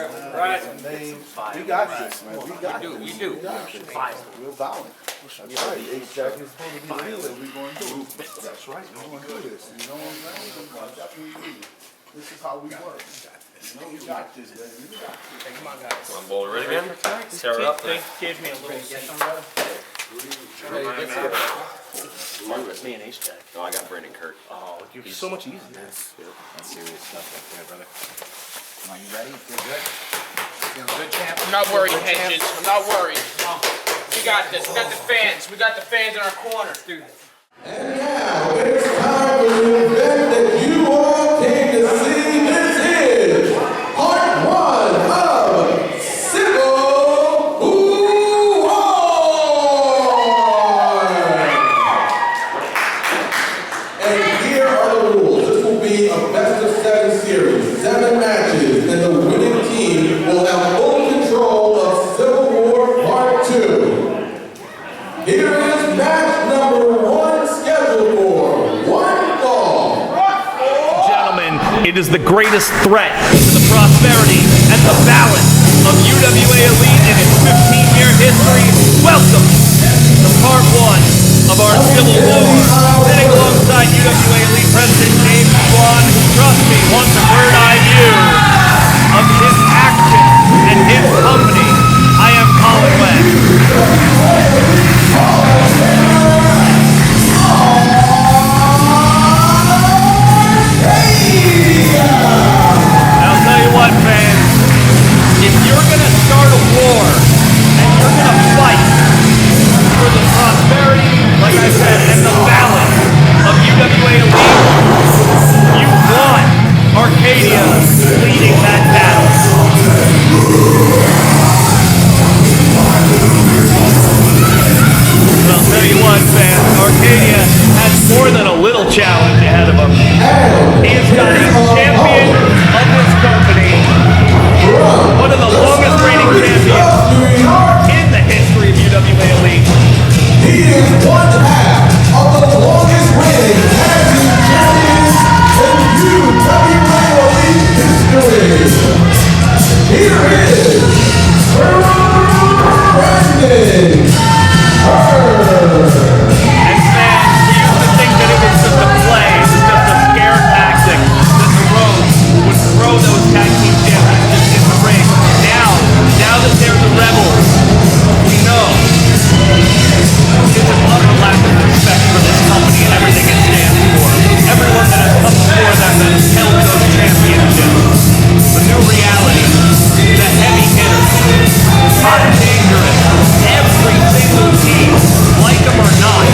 Right. We got this, man. We got this. We do. We're violent. That's right. AceJack is supposed to be the leader. We're going to do this. That's right. We're going to do this. You know what I'm saying? We're going to definitely do this. This is how we work. You know, we got this, baby. We got this. Come on, guys. Come on, Bull, ready, man? Tear it up. Gave me a little. It's me and AceJack. No, I got Brandon Kirk. Oh, you're so much easier. That's serious stuff right there, brother. Come on, you ready? Feel good? Feel good, champ? I'm not worried, Hedges. I'm not worried. We got this. We got the fans. We got the fans in our corner. Dude. And now it's time for the event that you all came to see. This is part 1 of Civil War. And here are the rules. This will be a best of 7 series, 7 matches, and the winning team will have full control of Civil War Part 2. Here is match number 1 scheduled for 1 fall. Gentlemen, it is the greatest threat to the prosperity and the balance of UWA Elite in its 15-year history. Welcome to part 1 of our Civil War. Sitting alongside UWA Elite President James Swan, who, trust me, wants a bird-eye view of his action and his company. I am Colin West. I'll tell you what, fans, if you're gonna start a war and you're gonna fight for the prosperity, like I said, and the balance of UWA Elite, you want Arcadia leading that battle. But I'll tell you what, fans, Arcadia has more than a little challenge ahead of him. He has got a champion of this company, one of the longest reigning champions in the history of UWA Elite. He is one half of the longest reigning tag team champions in UWA Elite history. Here is Brandon Kirk. And fans, we used to think that it was just a play, it was just a scare tactic, that the Rojo would throw those tag team championships in the ring. Now that they're the Rebels, we know it's an utter lack of respect for this company and everything it stands for. Everyone that has come before them that has held those championships. The new reality, the heavy hitters, hot and dangerous, every single team, like them or not,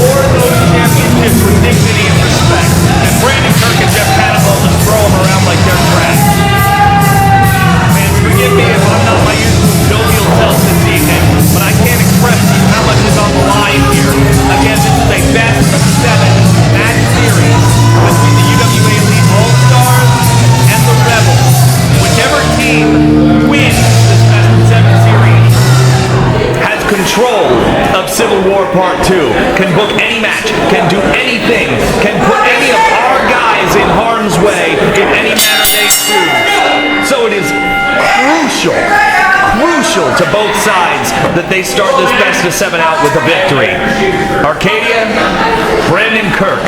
wore those championships with dignity and respect. And Brandon Kirk and Jeff Cannonball just throw them around like they're trash. Man, forgive me if I'm not my usual jovial self this evening, but I can't express to you how much is on the line here. Again, this is a best of 7 match series between the UWA Elite All-Stars and the Rebels. Whichever team wins this best of 7 series has control of Civil War Part 2, can book any match, can do anything, can put any of our guys in harm's way in any manner they choose. So it is crucial to both sides that they start this best of 7 out with a victory. Arcadia, Brandon Kirk.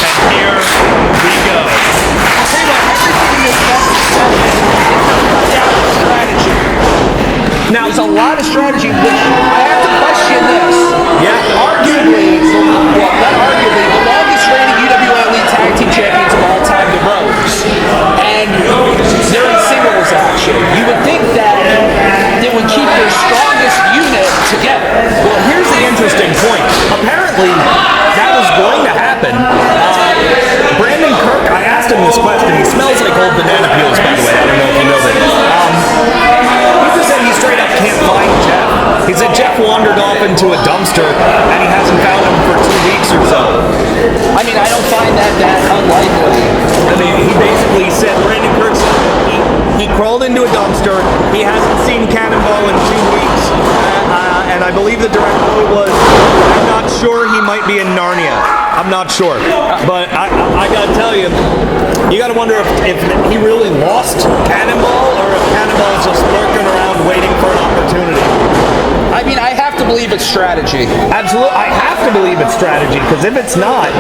And here we go. I'll tell you what, everything in this best of 7 comes down to strategy. Now, there's a lot of strategy, which I have to question this. Yeah. Arguably, the longest reigning UWA Elite Tag Team Champions of all time, the Rose. And they're in singles action. You would think that they would keep their strongest unit together. Well, here's the interesting point. Apparently, that was going to happen. Brandon Kirk, I asked him this question. He smells like old banana peels, by the way. I don't know if you know that. He just said he straight up can't find Jeff. He said Jeff wandered off into a dumpster, and he hasn't found him for 2 weeks or so. I mean, I don't find that unlikely. I mean, he basically said Brandon Kirk, he crawled into a dumpster. He hasn't seen Cannonball in 2 weeks. And I believe the direct quote was, I'm not sure, he might be in Narnia. I'm not sure. But I gotta tell you, you gotta wonder if he really lost Cannonball, or if Cannonball's just lurking around waiting for an opportunity. I mean, I have to believe it's strategy. Absolutely, I have to believe it's strategy, because if it's not,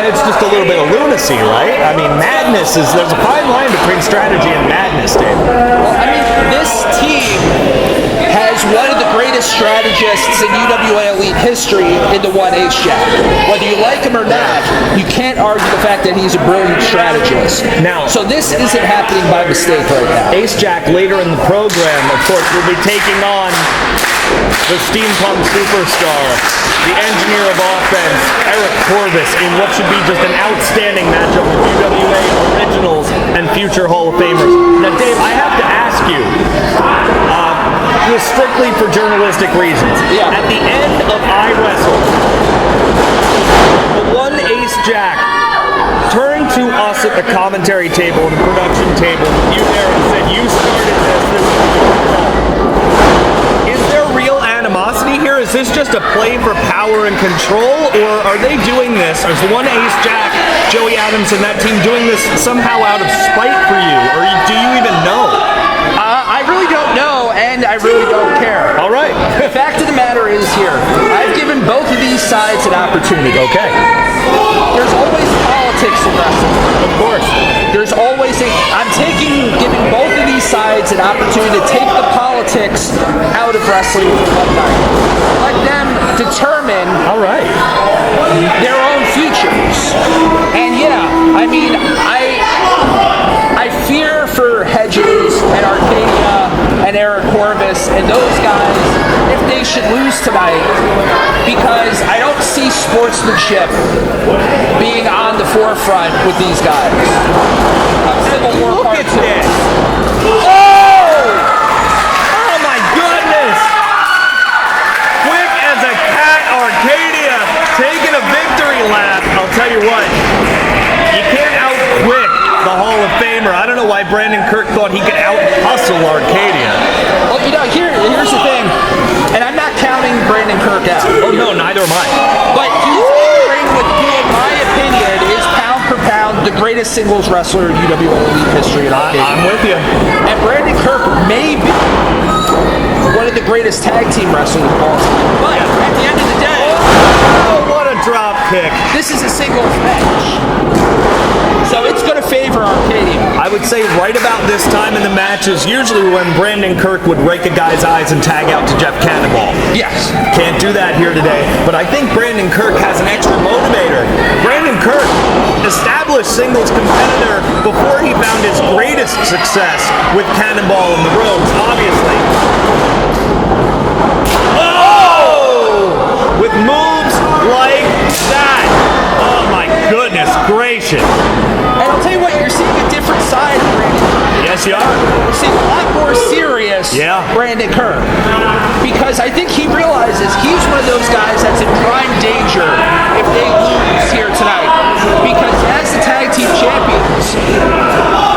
it's just a little bit of lunacy, right? I mean, madness there's a fine line between strategy and madness, Dave. Well, I mean, this team has one of the greatest strategists in UWA Elite history in the one AceJack. Whether you like him or not, you can't argue the fact that he's a brilliant strategist. Now, so this isn't happening by mistake right now. AceJack later in the program, of course, will be taking on the steampunk superstar, the engineer of offense, Eric Corvis, in what should be just an outstanding matchup with UWA originals and future Hall of Famers. Now, Dave, I have to ask you, just strictly for journalistic reasons, at the end of I Wrestle, the one AceJack turned to us at the commentary table and the production table, you there, and said, "You started this is Is there real animosity here? Is this just a play for power and control, or are they doing this? Is the one AceJack, Joey Adams, and that team doing this somehow out of spite for you, or do you even know? I really don't know, and I really don't care. All right. The fact of the matter is here, I've given both of these sides an opportunity. Okay. There's always politics in wrestling. Of course. There's always I'm giving both of these sides an opportunity to take the politics out of wrestling for one night. Let them determine their own futures. And yeah, I mean, I fear for Hedges and Arcadia and Eric Corvis and those guys if they should lose tonight, because I don't see sportsmanship being on the forefront with these guys. Civil War Part 2. Oh my goodness! Quick as a cat, Arcadia taking a victory lap. I'll tell you what, you can't out-quick the Hall of Famer. I don't know why Brandon Kirk thought he could out-hustle Arcadia. Well, you know, here's the thing, and I'm not counting Brandon Kirk out. Oh no, neither am I. But he's in ring with who, in my opinion, is pound for pound the greatest singles wrestler in UWA Elite history. I'm with you. And Brandon Kirk may be one of the greatest tag team wrestlers of all time. But at the end of the day, what a drop kick. This is a singles match. So it's going to favor Arcadia. I would say right about this time in the match is usually when Brandon Kirk would rake a guy's eyes and tag out to Jeff Cannonball. Yes. Can't do that here today, but I think Brandon Kirk has an extra motivator. Brandon Kirk, established singles competitor before he found his greatest success with Cannonball and the Rogues, obviously. Oh! With moves like that. Oh my goodness gracious. And I'll tell you what, you're seeing a different side of Brandon Kirk. Yes, you are. You're seeing a lot more serious Brandon Kirk. Because I think he realizes he's one of those guys that's in prime danger if they lose here tonight. Because as the tag team champions,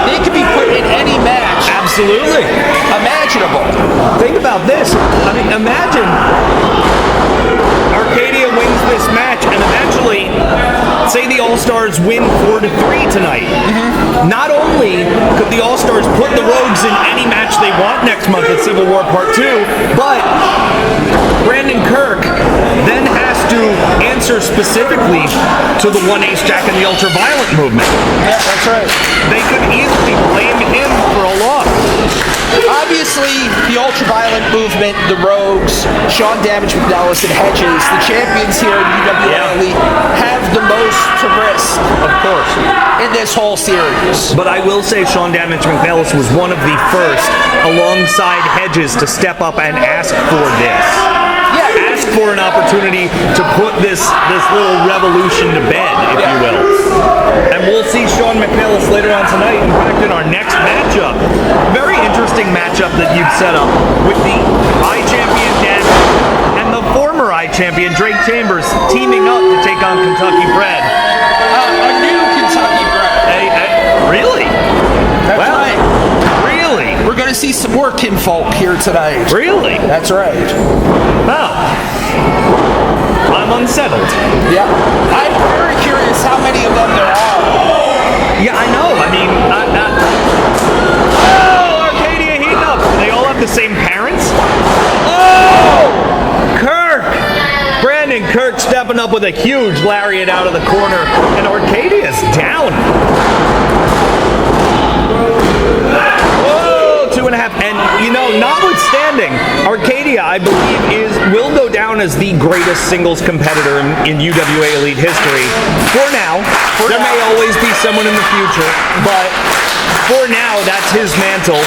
they could be put in any match. Absolutely. Imaginable. Think about this. I mean, imagine Arcadia wins this match and eventually, say the All-Stars win 4-3 tonight. Not only could the All-Stars put the Rogues in any match they want next month at Civil War Part 2, but Brandon Kirk then has to answer specifically to the one AceJack and the Ultraviolent movement. Yeah, that's right. They could easily blame him for a loss. Obviously, the Ultraviolent movement, the Rogues, Sean Damage McNelis, and Hedges, the champions here in UWA Elite, have the most to risk, of course, in this whole series. But I will say Sean Damage McNelis was one of the first, alongside Hedges, to step up and ask for this. Yeah, ask for an opportunity to put this little revolution to bed, if you will. And we'll see Sean McNelis later on tonight, in fact, in our next matchup. Very interesting matchup that you've set up with the I-Champion Damage and the former I-Champion Drake Chambers teaming up to take on Kentucky Bred. A new Kentucky Bred. Really? That's right. Really? We're going to see some more kinfolk here tonight. Really? That's right. Wow. I'm unsettled. Yeah. Yeah, I know. I mean, oh, Arcadia heating up. They all have the same parents? Oh! Kirk! Brandon Kirk stepping up with a huge lariat out of the corner, and Arcadia's down. Whoa, 2.5. And, you know, notwithstanding, Arcadia, I believe, will go down as the greatest singles competitor in UWA Elite history. For now. There may always be someone in the future, but for now, that's his mantle.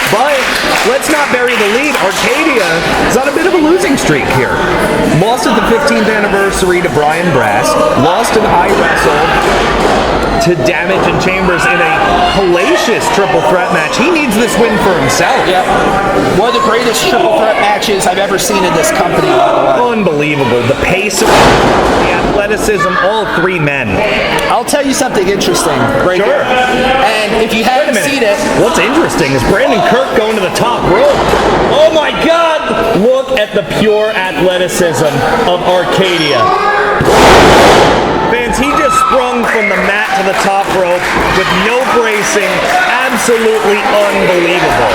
But let's not bury the lead. Arcadia is on a bit of a losing streak here. Lost at the 15th anniversary to Brian Brass. Lost an iWrestle to Damage and Chambers in a hellacious triple threat match. He needs this win for himself. Yep. One of the greatest triple threat matches I've ever seen in this company, by the way. Unbelievable. The pace, the athleticism, all three men. I'll tell you something interesting right Sure. here. And if you haven't seen it, what's interesting is Brandon Kirk going to the top rope. Oh my God! Look at the pure athleticism of Arcadia. Fans, he just sprung from the mat to the top rope with no bracing. Absolutely unbelievable.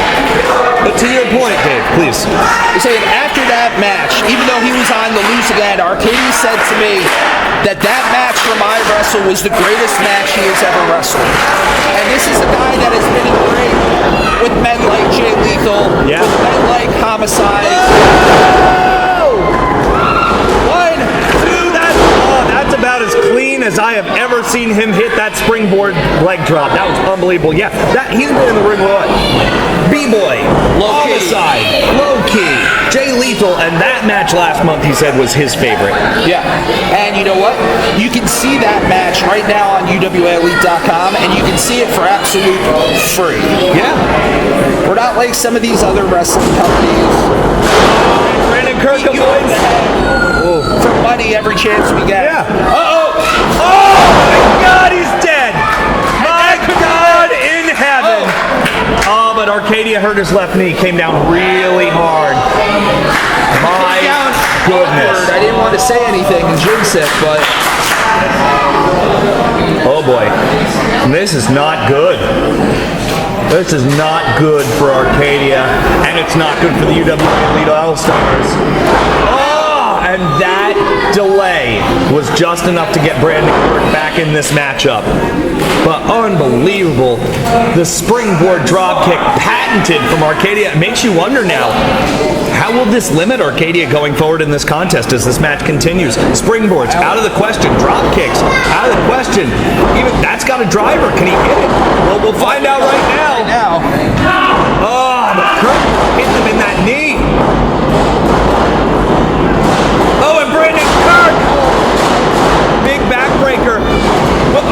But to your point, Dave, please. you're saying after that match, even though he was on the losing end, Arcadia said to me that match from iWrestle was the greatest match he has ever wrestled. And this is a guy that has been in the ring with men like Jay Lethal, with men like Homicide. That's about as clean as I have ever seen him hit that springboard leg drop. That was unbelievable. Yeah, he's been in the ring what? B-Boy, Homicide, Low-Key, Jay Lethal, and that match last month he said was his favorite. Yeah, and you know what? You can see that match right now on UWAElite.com, and you can see it for absolute free. Yeah. We're not like some of these other wrestling companies. Brandon Kirk avoids for money every chance we get. Yeah. Uh-oh. Oh, my God, he's dead. My God in heaven. Oh, but Arcadia hurt his left knee. Came down really hard. My goodness. I didn't want to say anything and jinx it, but... Oh, boy. This is not good. This is not good for Arcadia, and it's not good for the UWA Elite All-Stars. Oh, and that delay was just enough to get Brandon Kirk back in this matchup. But unbelievable. The springboard dropkick patented from Arcadia. It makes you wonder now, how will this limit Arcadia going forward in this contest as this match continues? Springboards, out of the question. Drop kicks, out of the question. Even that's got a driver. Can he hit it? Well, we'll find out right now. Oh, but Kirk hit him in that knee. Oh, and Brandon Kirk. Big backbreaker.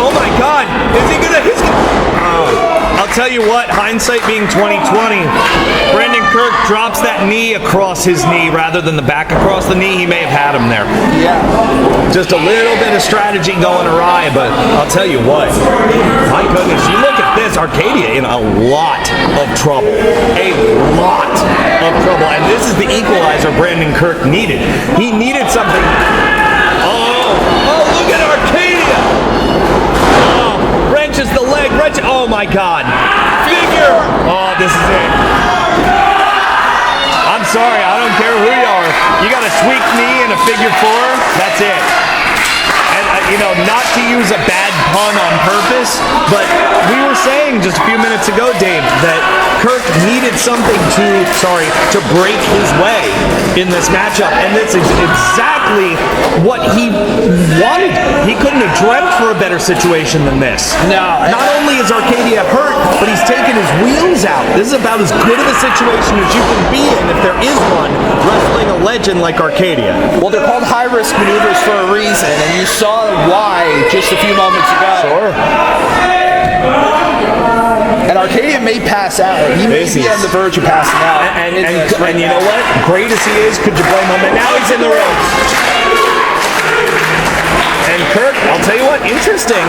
Oh my God. Is he gonna? I'll tell you what, hindsight being 2020, Brandon Kirk drops that knee across his knee rather than the back across the knee. He may have had him there. Yeah. Just a little bit of strategy going awry, but I'll tell you what, my goodness, you look at this, Arcadia in a lot of trouble. A lot of trouble. And this is the equalizer Brandon Kirk needed. He needed something. Oh, look at Arcadia! Wrenches the leg, oh my God. Figure! Oh, this is it. I'm sorry, I don't care who you are. You got a sweep knee and a figure four, that's it. And, not to use a bad pun on purpose, but we were saying just a few minutes ago, Dave, that Kirk needed something to break his way in this matchup, and that's exactly what he wanted. He couldn't have dreamt for a better situation than this. No. Not only is Arcadia hurt, but he's taken his wheels out. This is about as good of a situation as you can be in, if there is one, wrestling a legend like Arcadia. Well, they're called high-risk maneuvers for a reason, and you saw why just a few moments ago. Sure. And Arcadia may pass out. He may be on the verge of passing out. And you know what? Great as he is, could you blame him? And now he's in the ropes. And Kirk, I'll tell you what, interesting.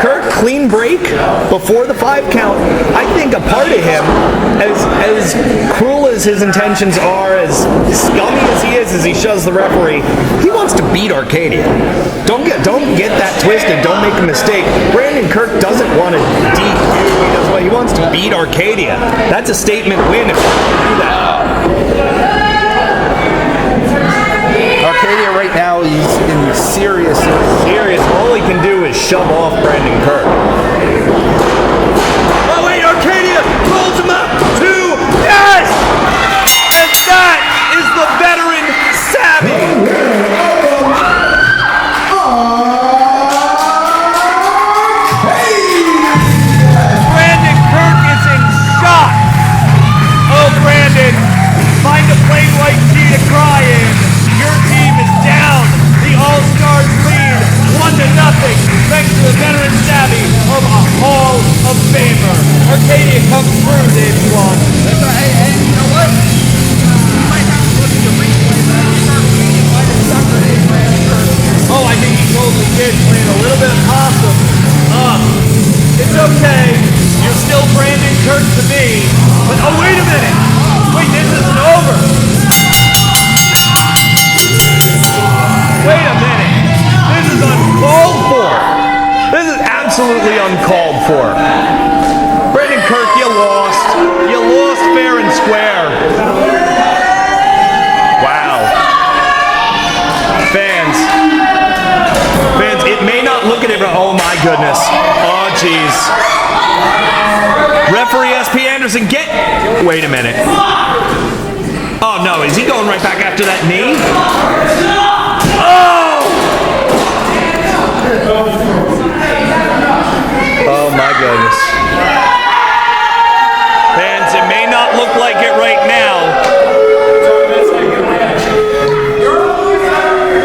Kirk, clean break before the 5 count. I think a part of him, as cruel as his intentions are, as scummy as he is as he shoves the referee, he wants to beat Arcadia. Don't get that twisted. Don't make a mistake. Brandon Kirk doesn't want to DQ. He wants to beat Arcadia. That's a statement win if you do that. Arcadia right now, he's in serious. All he can do is shove off Brandon Kirk. Oh wait, Arcadia rolls him up. 2, yes! And that is the veteran savvy. Brandon Kirk is in shock. Oh, Brandon, find a plain white tee to cry in. Your team is down. The All-Stars lead 1-0 thanks to the veteran savvy of a Hall of Famer. Arcadia comes through, Dave Swan. That's right. Hey, you know what? You might have to look at your replay, but I think Arcadia might have suffered a Brandon Kirk. Oh, I think he totally did, playing a little bit of possum. It's okay. You're still Brandon Kirk to me. But oh, wait a minute. Wait, this isn't over. Wait a minute. This is uncalled for. This is absolutely uncalled for. Brandon Kirk, you lost. You lost fair and square. Wow. Fans, it may not look at it, but oh my goodness. Oh, jeez. Referee SP Anderson, wait a minute. Oh no, is he going right back after that knee? Oh my goodness. Fans, it may not look like it right now,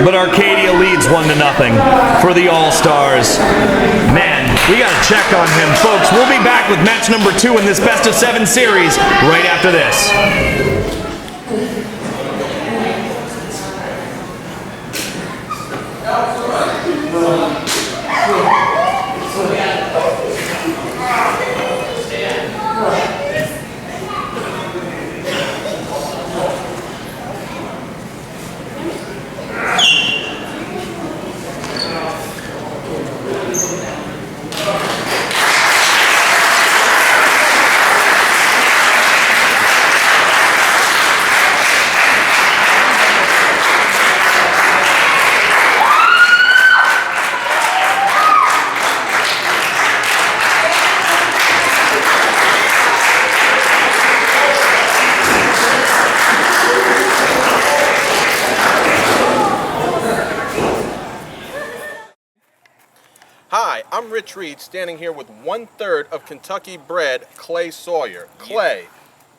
but Arcadia leads 1-0 for the All-Stars. Man, we got to check on him. Folks, we'll be back with match number 2 in this best-of-7 series right after this. Hi, I'm Rich Reed, standing here with 1/3 of Kentucky bred Clay Sawyer. Clay,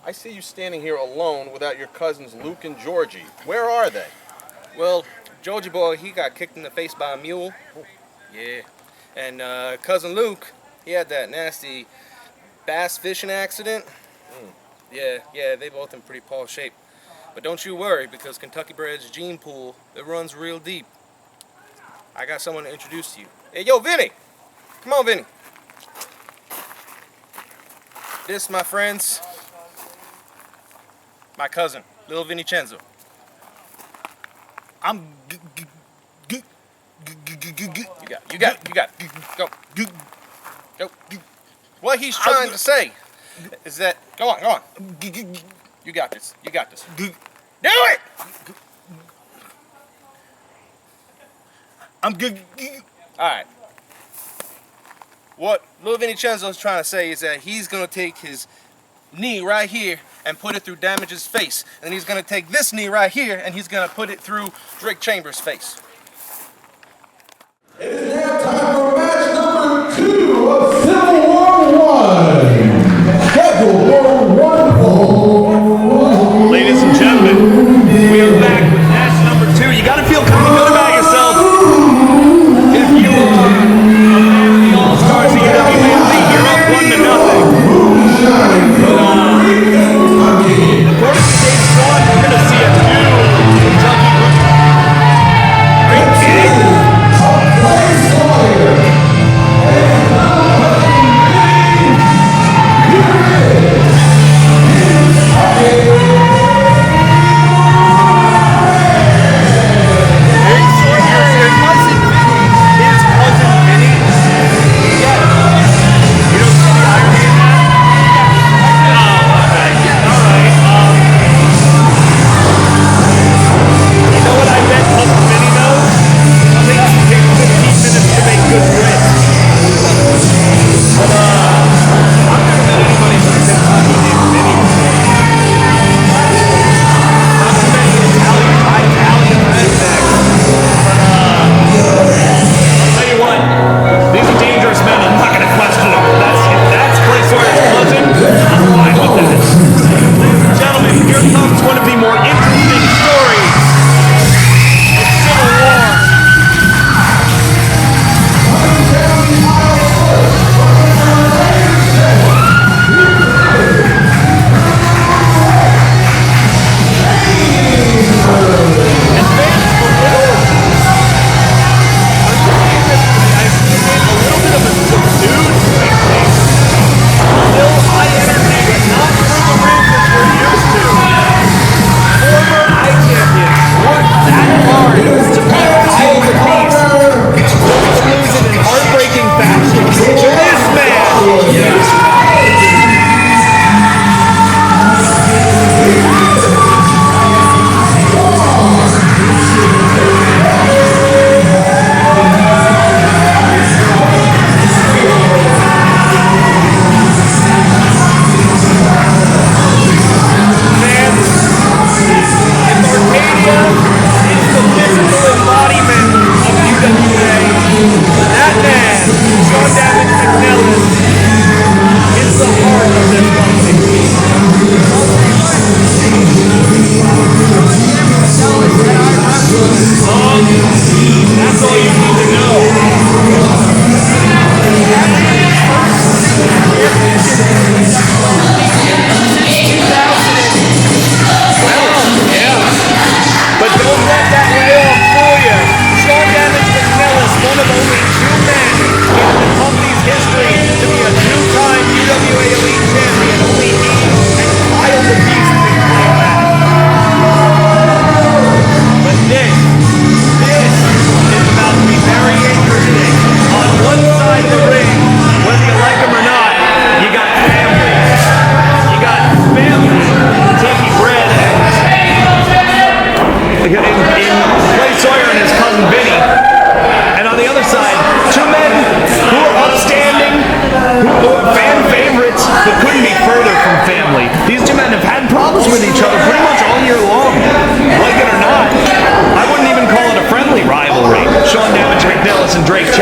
I see you standing here alone without your cousins Luke and Georgie. Where are they? Well, Georgie boy, he got kicked in the face by a mule. Yeah. And cousin Luke, he had that nasty bass fishing accident. Yeah, they both in pretty poor shape. But don't you worry, because Kentucky Bred's gene pool, it runs real deep. I got someone to introduce to you. Hey, yo, Vinny! Come on, Vinny. This, my friends, my cousin, Lil Vincenzo. You got it. Go. What he's trying to say is that, go on. You got this. Do it! I'm good. All right. What Lil Vincenzo is trying to say is that he's going to take his knee right here and put it through Damage's face. And he's going to take this knee right here and he's going to put it through Drake Chambers' face. It is now time for match number 2 of Civil War I. Scheduled for 1 fall. Ladies and gentlemen, we are back with match number 2. You got to feel kind of good about yourself. If you are a fan of the All-Stars of UWA, you're up 1-0. According to Dave Swan, we're going to see a new Kentucky. Are you kidding?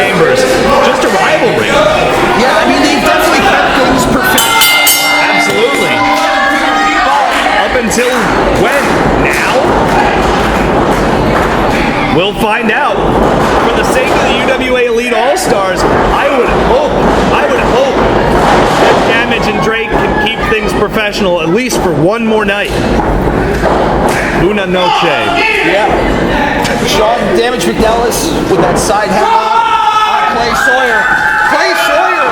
Chambers. Just a rivalry. Yeah, I mean, they've definitely kept things perfect. Absolutely. Up until when? Now? We'll find out. For the sake of the UWA Elite All-Stars, I would hope that Damage and Drake can keep things professional at least for one more night. Una noche. Yeah. Sean Damage McNelis with that side headlock on Clay Sawyer. Clay Sawyer,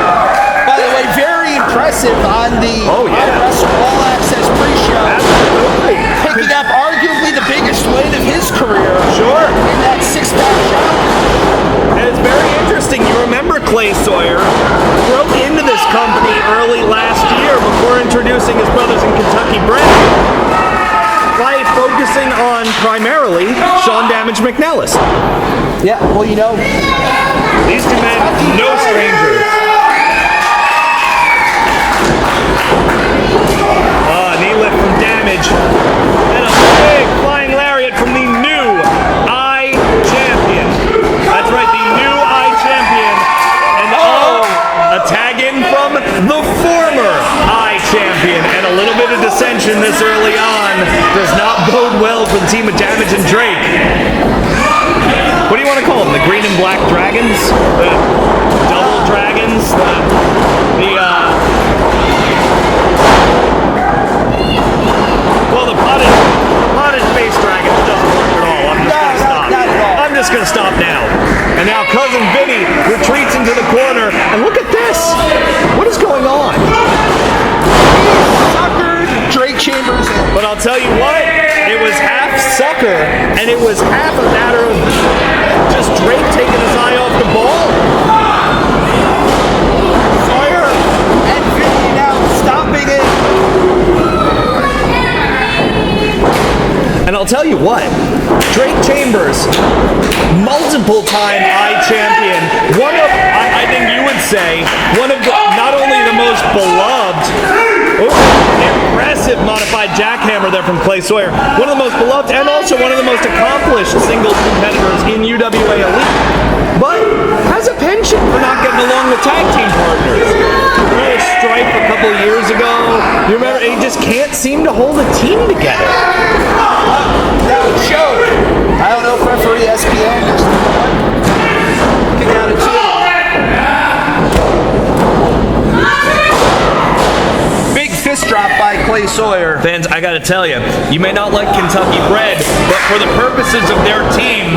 by the way, very impressive on the All Access pre-show. Absolutely. Picking up arguably the biggest win of his career. Sure. In that 6-pack shot. And it's very interesting. You remember Clay Sawyer broke into this company early last year before introducing his brothers in Kentucky Bred by focusing on primarily Sean Damage McNelis. Yeah, well, you know, These two men, no strangers. Knee lift from Damage. And a big flying lariat from the new I Champion. That's right, the new I Champion. And a tag in from the former I Champion. And a little bit of dissension this early on does not bode well for the team of Damage and Drake. What do you want to call them? The green and black dragons? The double dragons? Well, the potted face dragons doesn't work at all. I'm just gonna stop now. And now Cousin Vinny retreats into the corner, and look at this! What is going on? suckered Drake Chambers. But I'll tell you what, it was half sucker, and it was half a matter of just Drake taking his eye off the ball. Sawyer and Vinny now stopping it. And I'll tell you what, Drake Chambers, multiple-time I Champion, one of, I think you would say, one of the, not only the most beloved, impressive modified jackhammer there from Clay Sawyer, one of the most beloved and also one of the most accomplished singles competitors in UWA Elite, but has a penchant for not getting along with tag team partners. Remember Stripe a couple of years ago? You remember, he just can't seem to hold a team together. That would show. I don't know if referee SPN just kick out of 2. Big fist drop by Clay Sawyer. Fans, I gotta tell you, you may not like Kentucky Bred, but for the purposes of their team,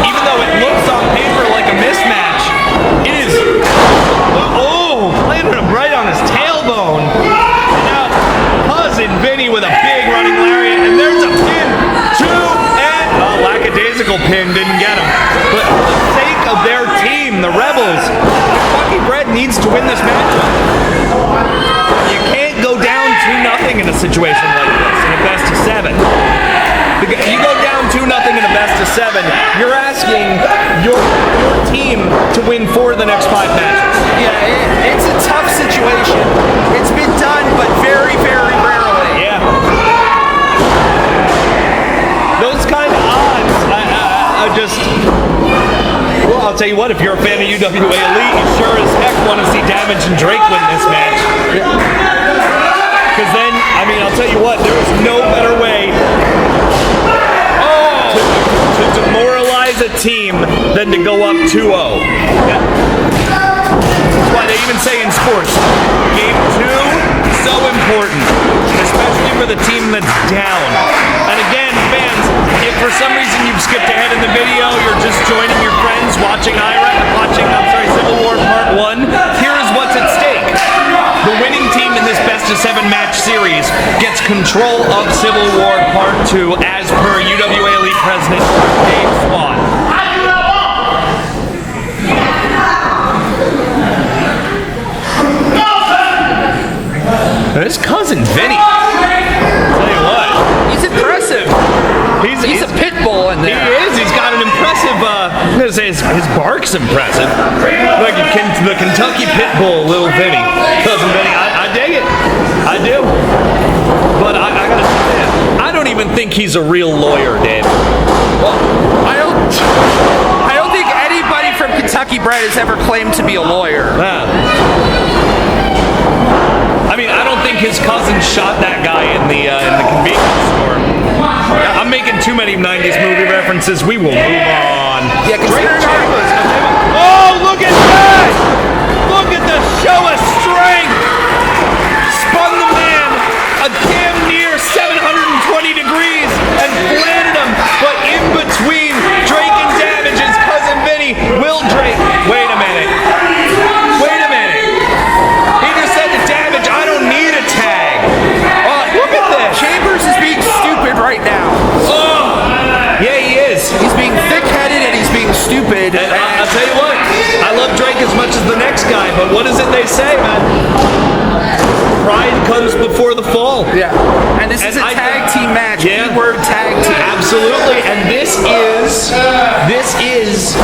even though it looks on paper like a mismatch, it is, landed him right on his tailbone. And now, Cousin Vinny with a big running lariat, and there's a pin, 2, and lackadaisical pin didn't get him. But for the sake of their team, the Rebels, Kentucky Bred needs to win this matchup. You can't go down 2-0 in a situation like this, in a best of 7. You go down 2-0 in a best of 7, you're asking your team to win 4 of the next 5 matches. Yeah, it's a tough situation. It's been done, but very, very rarely. Yeah. Those kind of odds, I just... Well, I'll tell you what, if you're a fan of UWA Elite, you sure as heck want to see Damage and Drake win this match. Because then, I mean, I'll tell you what, there is no better way to demoralize a team than to go up 2-0. Yeah. That's why they even say in sports, game 2, so important, especially for the team that's down. And again, fans, if for some reason you've skipped ahead in the video, you're just joining your friends watching Civil War Part 1, here's what's at stake. The winning team in this best of 7 match series gets control of Civil War Part 2 as per UWA Elite President Dave Swan. His cousin Vinny. Tell you what, He's impressive. He's a pit bull in there. He is. He's got an impressive. I'm gonna say his bark's impressive. Like the Kentucky pit bull, little Vinny, cousin Vinny. I dig it. I do. But I gotta say, I don't even think he's a real lawyer, Dave. Well, I don't think anybody from Kentucky Kentucky Bred has ever claimed to be a lawyer. I mean, I don't think his cousin shot that guy in the convenience store. I'm making too many 90s movie references. We will move on. Yeah, Oh, look at that! Look at the show of strength! Spun the man a damn near 720 degrees and planted him, but in between Drake and Damage's cousin Vinny, Will Drake. Wait a minute. He just said to Damage, I don't need a tag. Look at this. Chambers is being stupid right now. Yeah, he is. He's being thick-headed and he's being stupid. And I'll tell you what, I love Drake as much as the next guy, but what is it they say, man? Pride comes before the fall. Yeah. And this is a tag team match. Yeah. Keyword tag team. Absolutely. And this is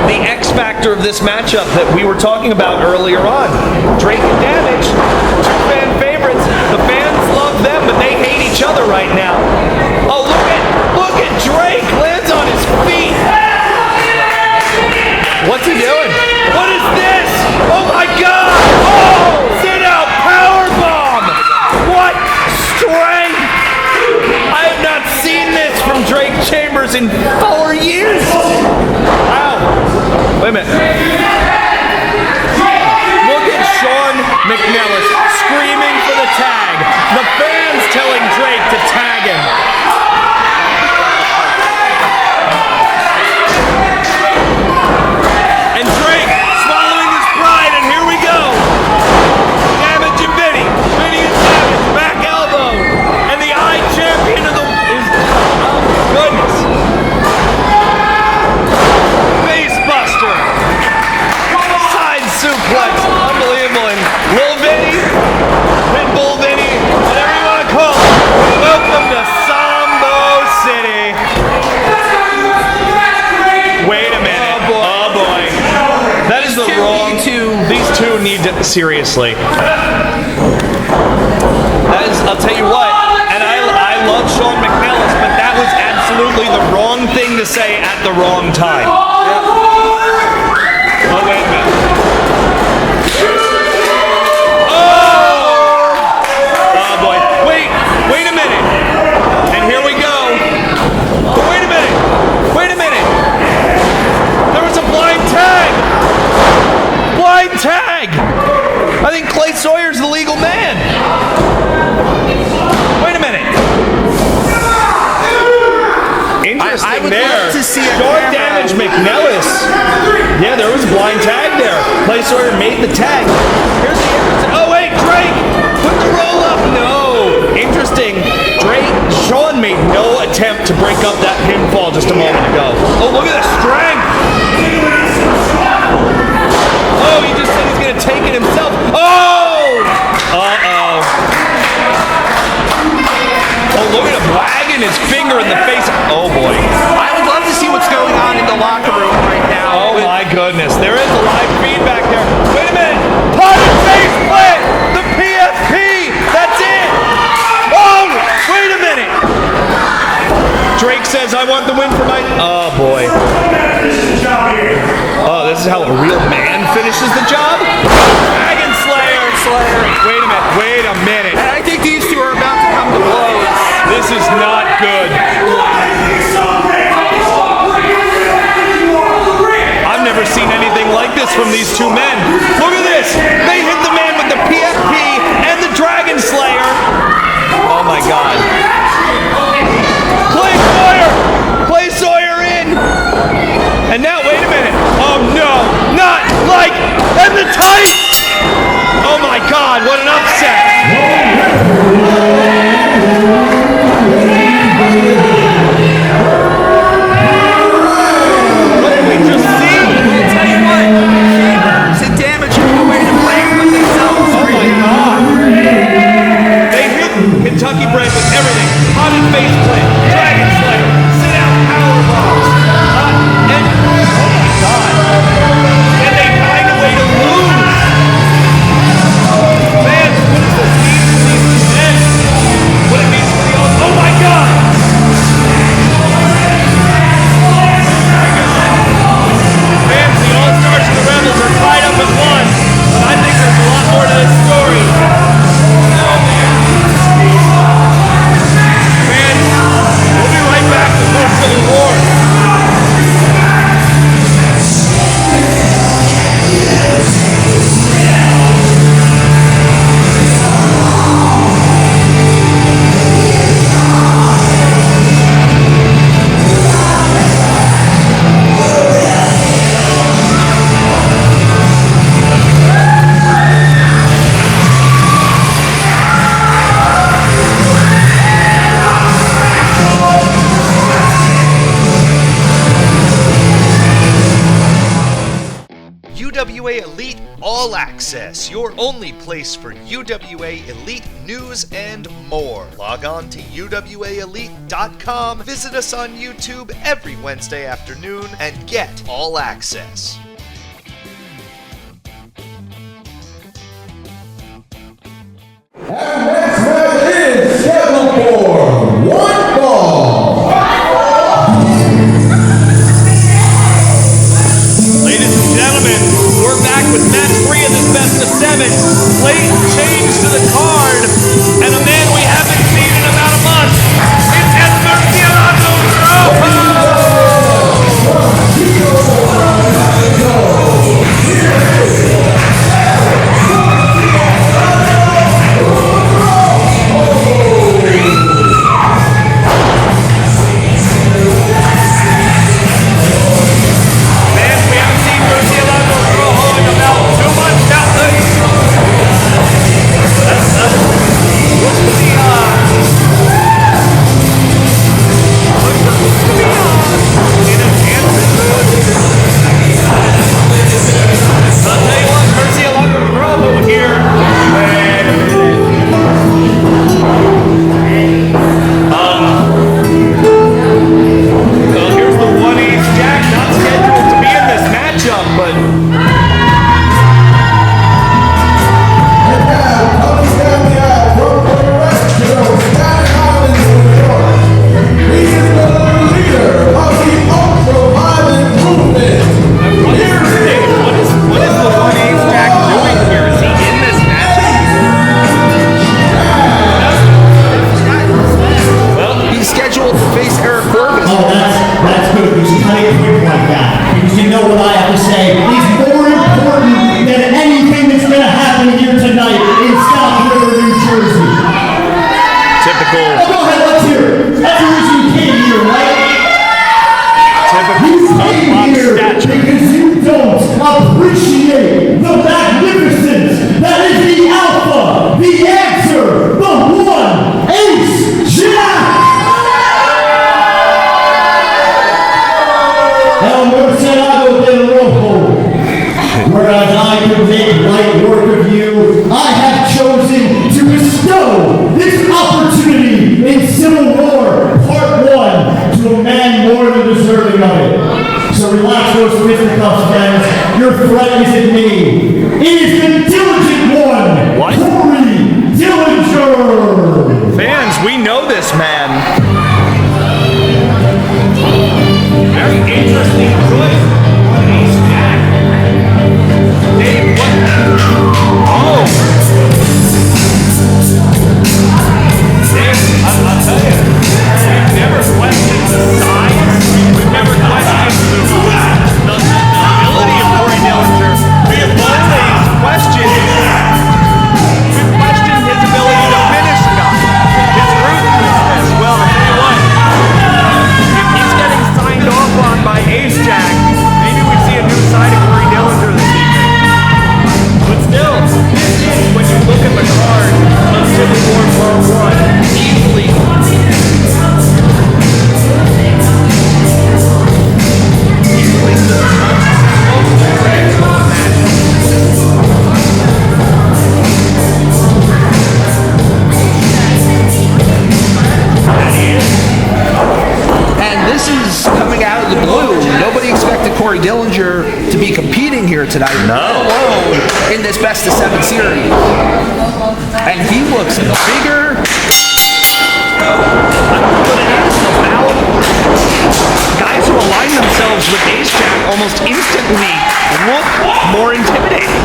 the X factor of this matchup that we were talking about earlier on. Drake and Damage, two fan favorites. The fans love them, but they hate each other right now. Oh, look at Drake lands on his feet. What's he doing? What is this? Oh my God! Oh, sit out power bomb! What strength! I have not seen this from Drake Chambers in 4 years. Ow! Wait a minute. Look at Sean McNelis screaming for the tag. The fans telling Drake to tag him. And Drake swallowing his pride, and here we go. Damage and Vinny. Vinny and Damage, back elbow. And the I champion of the is oh goodness. Face buster. Side suplex. Unbelievable. And Lil Vinny, Pitbull Vinny, whatever you want to call it. Welcome to Sambo City. Wait a minute. Oh boy. That is the wrong. These two need to seriously. That is. I'll tell you what. And I love Sean McNelis, but that was absolutely the wrong thing to say at the wrong time. Oh wait a minute. Oh boy. Wait a minute. And here we go. But wait a minute. There was a blind tag. I think Clay Sawyer's the legal man. Wait a minute. Interesting I would there. love to see a Short camera. Damage McNelis. Yeah, there was a blind tag there. Clay Sawyer made the tag. Here's the interesting. Oh wait, Drake! Put the roll up. No. Interesting. Sean made no attempt to break up that pinfall just a moment ago. Oh, look at the strength. Oh, he just said he's going to take it himself. Oh! Uh-oh. Oh, look at him wagging his finger in the face. Oh, boy. I would love to see what's going on in the locker room right now. Oh, my goodness. There is a live feedback there. Wait a minute. Potted face plant. The PFP. That's it. Oh, wait a minute. Drake says, I want the win for my... Oh, boy. Oh, this is how a real man finishes the job? Dragon Slayer. Wait a minute. And I think these two are about to come to blows. This is not good. I've never seen anything like this from these two men. Look at this. They hit the man with the PFP and the Dragon Slayer. Oh my God. Clay Sawyer in. And now, wait a minute. Oh no, not like, and the tights. Oh my God, what an upset. What did we just see? I'll tell you what, Chambers and Damage are the way to play with themselves. Oh my God. They hit Kentucky Bred with everything. Potted face plant, Dragon Slayer, sit out power bombs. And oh my God. And they find a way to lose. Fans All Access, your only place for UWA Elite news and more. Log on to UWAElite.com, visit us on YouTube every Wednesday afternoon, and get All Access. And next match is scheduled for one fall. Ladies and gentlemen, we're back with match 3 of this best of 7. Late change to the card, and a man we haven't seen in about a month. It's Murcielago Rojo! Your threat isn't me. It is the diligent one. What? Cory Dillinger. Fans, we know this man. Very interesting choice. AceJack. Dave, what? Oh. Dave, I'll tell you, we've never questioned the size. We've never questioned the ability of Cory Dillinger. We have always questioned his ability to finish guys. His ruthlessness. Well, I'll tell you what. If he's getting signed off on by AceJack, maybe we see a new side of Cory Dillinger this evening. But still, when you look at the card of Civil War Part 1, easily And this is coming out of the blue. Nobody expected Cory Dillinger to be competing here tonight. No. Alone in this best of 7 series. And he looks bigger. Guys who align themselves with AceJack almost instantly look more intimidating.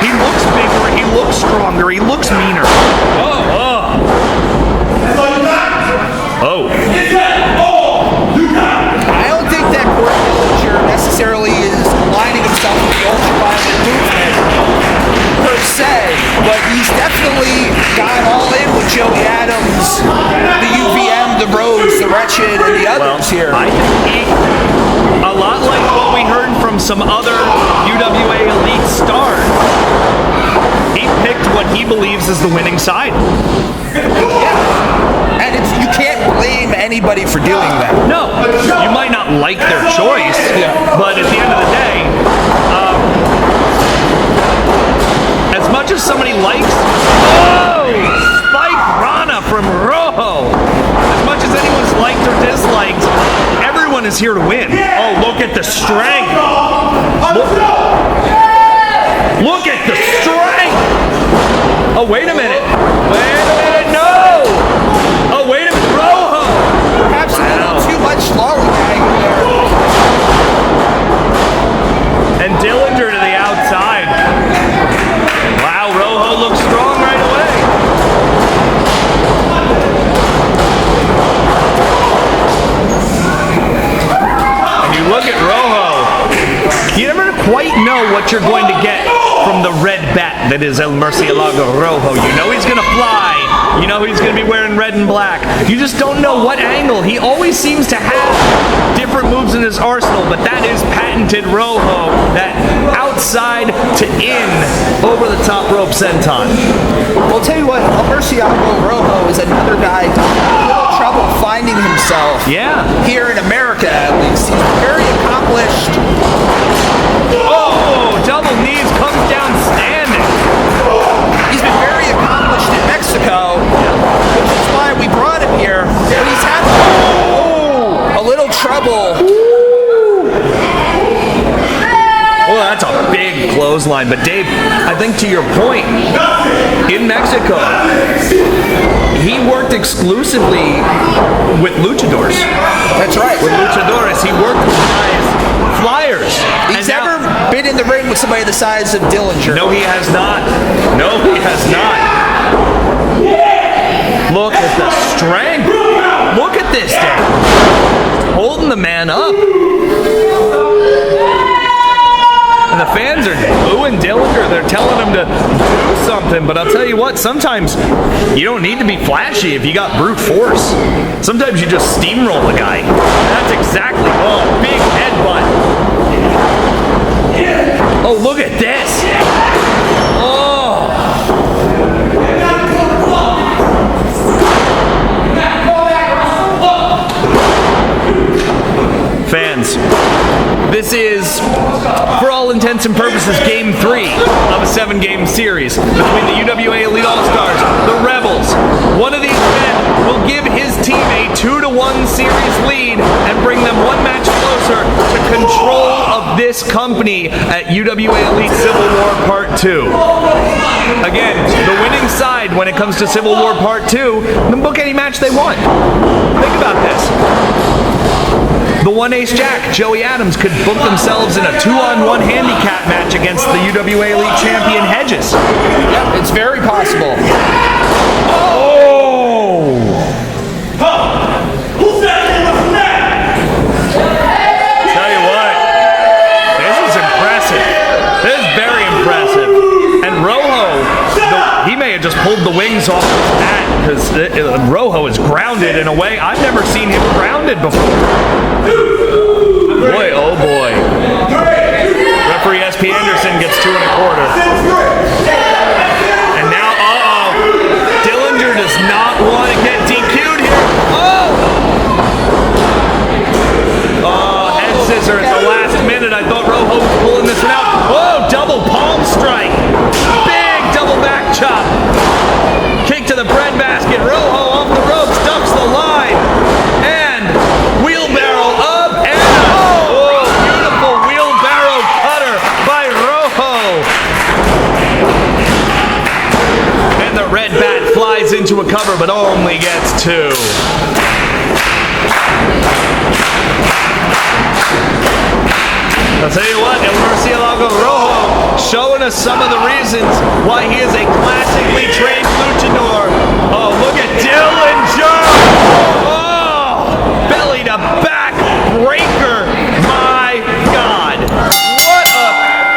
He looks bigger, he looks stronger, he looks meaner. I don't think that Cory Dillinger necessarily is aligning himself with the ultraviolet movement per se, but he's definitely got all in with Joey Adams, the UVM, the Rose, the Wretched, and the others here. I think a lot like what we heard from some other UWA Elite stars, he picked what he believes is the winning side. Yeah. And you can't blame anybody for doing that. No, you might not like their choice, but at the end of the day, is here to win. Oh, look at the strength. Look at the strength. Oh, wait a minute. No. Oh, wait a minute. Rojo. Perhaps a little too much lollygag there. And Dillinger to the outside. Wow, Rojo looks strong right away. And you look at Rojo. You never quite know what you're going to get from the red bat that is El Murcielago Rojo. You know he's going to fly. You know he's going to be wearing red and black. You just don't know what angle. He always seems to have different moves in his arsenal, but that is patented Rojo, that outside to in over the top rope senton. Well, I'll tell you what, El Murcielago Rojo is another guy who's having a little trouble finding himself. Yeah. Here in America, at least. He's very accomplished. Oh, double knees, comes down standing. He's been very accomplished in Mexico, which is why we brought him here. But he's had a little trouble. Well, that's a big clothesline. But Dave, I think to your point, in Mexico, he worked exclusively with luchadors. That's right. With luchadores, he worked with guys, flyers. He's never been in the ring with somebody the size of Dillinger. No, he has not. No, he has not. Look at the strength. Look at this thing. Holding the man up. And the fans are booing Dillinger. They're telling him to do something. But I'll tell you what, sometimes you don't need to be flashy if you got brute force. Sometimes you just steamroll the guy. That's exactly, big headbutt. Oh, look at this. Oh. Fans, this is, for all intents and purposes, Game 3 of a 7-game series between the UWA Elite All-Stars, the Rebels. One of these men will give his team a 2-1 series lead and bring them one match closer to control of this company at UWA Elite Civil War Part 2. Again, the winning side when it comes to Civil War Part 2 can book any match they want. Think about this. The one AceJack, Joey Adams, could book themselves in a 2-on-1 handicap match against the UWA Elite champion Hedges. Yep, it's very possible. Oh! Tell you what, this is impressive. This is very impressive. And Rojo, he may have just pulled the wings off his bat because Rojo is grounded in a way I've never seen him grounded before. Boy, oh boy. Referee SP Anderson gets 2 1/4. And now, Dillinger does not want to get DQ'd here. Head scissor at the last minute. I thought Rojo was pulling this one out. Whoa, double palm strike. Big double back chop. Kick to the bread basket. Rojo off the ropes, ducks the line. And wheelbarrow up. And beautiful wheelbarrow cutter by Rojo. And the red bat flies into a cover, but only gets 2. I'll tell you what, El Murcielago Rojo showing us some of the reasons why he is a classically trained luchador. Oh, look at Dillinger! Oh, belly to back breaker. My God. What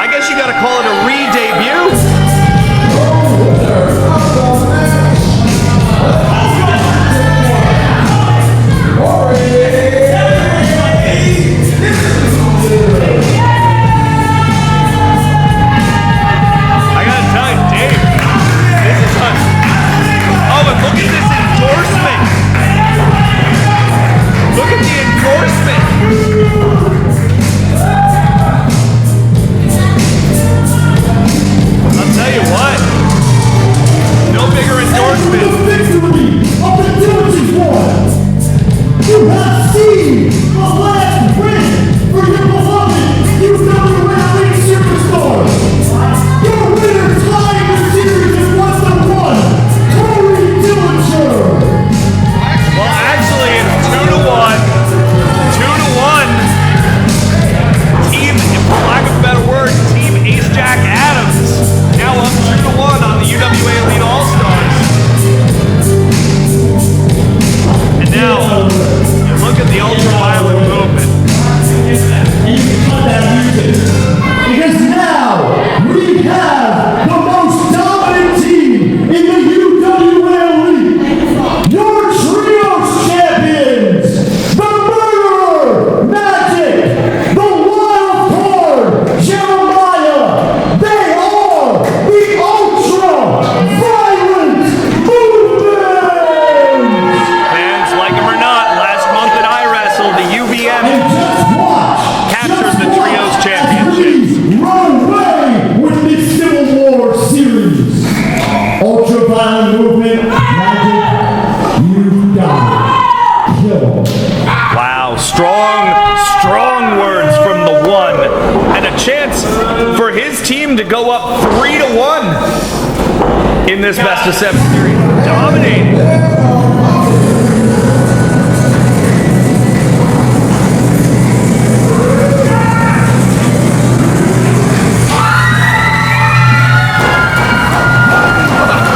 I guess you gotta call it a re-debut. I gotta tell you, Dave, this is team to go up 3-1 in this best of 7 series. Dominating.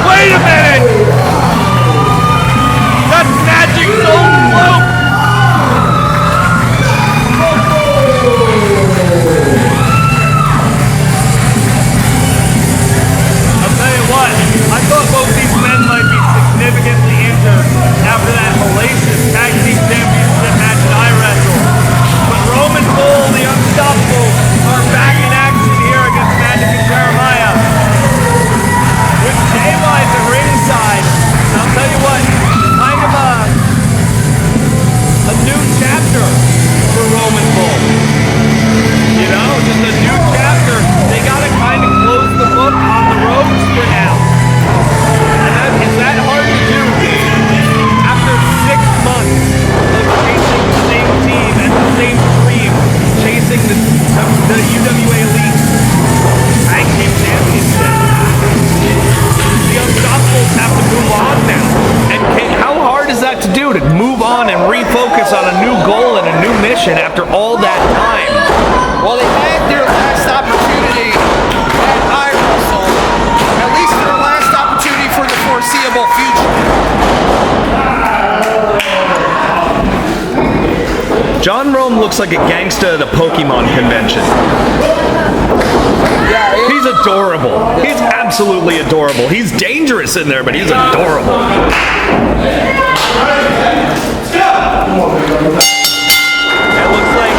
Wait a minute! That's Magic Zone Float! I'll tell you what, I thought both these men might be significantly injured after that hellacious tag team championship match at iWrestle. But Roman Bull, the Unstoppables, are back in action here against Magic and Jeremiah. With J-Wise at ringside, and I'll tell you what, kind of a new chapter for Roman Bull. You know, just a new chapter. They gotta kind of close the book on the roads for now. And is that hard to do after 6 months of chasing the same team and the same dream, chasing the UWA Elite Tag Team Championship? The Unstoppables have to move on now. And how hard is that to do, to move on and refocus on a new goal and a new mission after all that time? Well, they had their last opportunity at iWrestle, at least their last opportunity for the foreseeable future. John Rome looks like a gangsta at a Pokemon convention. He's adorable. He's absolutely adorable. He's dangerous in there, but he's adorable. It looks like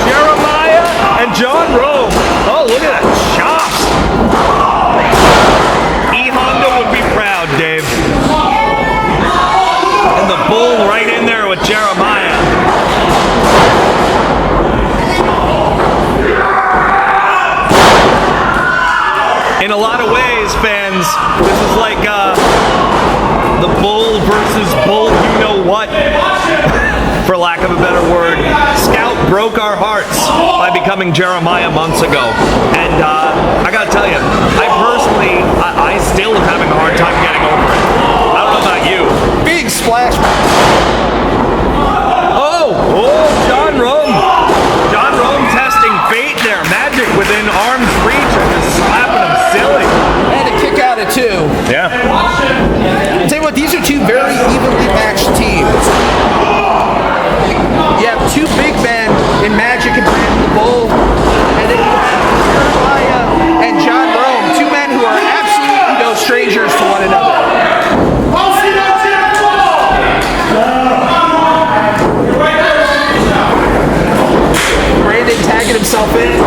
Jeremiah and John Rome. Oh, look at that chops. E-Honda would be proud, Dave. And the bull right in there with Jeremiah. In a lot of ways, fans, this is like the bull versus bull you-know-what, for lack of a better word. Scout broke our hearts by becoming Jeremiah months ago. And I gotta tell you, I still am having a hard time getting over it. I don't know about you. Big splash. Oh, John Rome. John Rome testing fate there. Magic within arm's reach and just slapping him silly. And a kick out of 2. Yeah. I'll tell you what, these are two very evenly matched teams. You have two big men in Magic and Brandon the Bull, and then you have Jeremiah and John Rome, two men who are absolutely no strangers to one another. Brandon tagging himself in.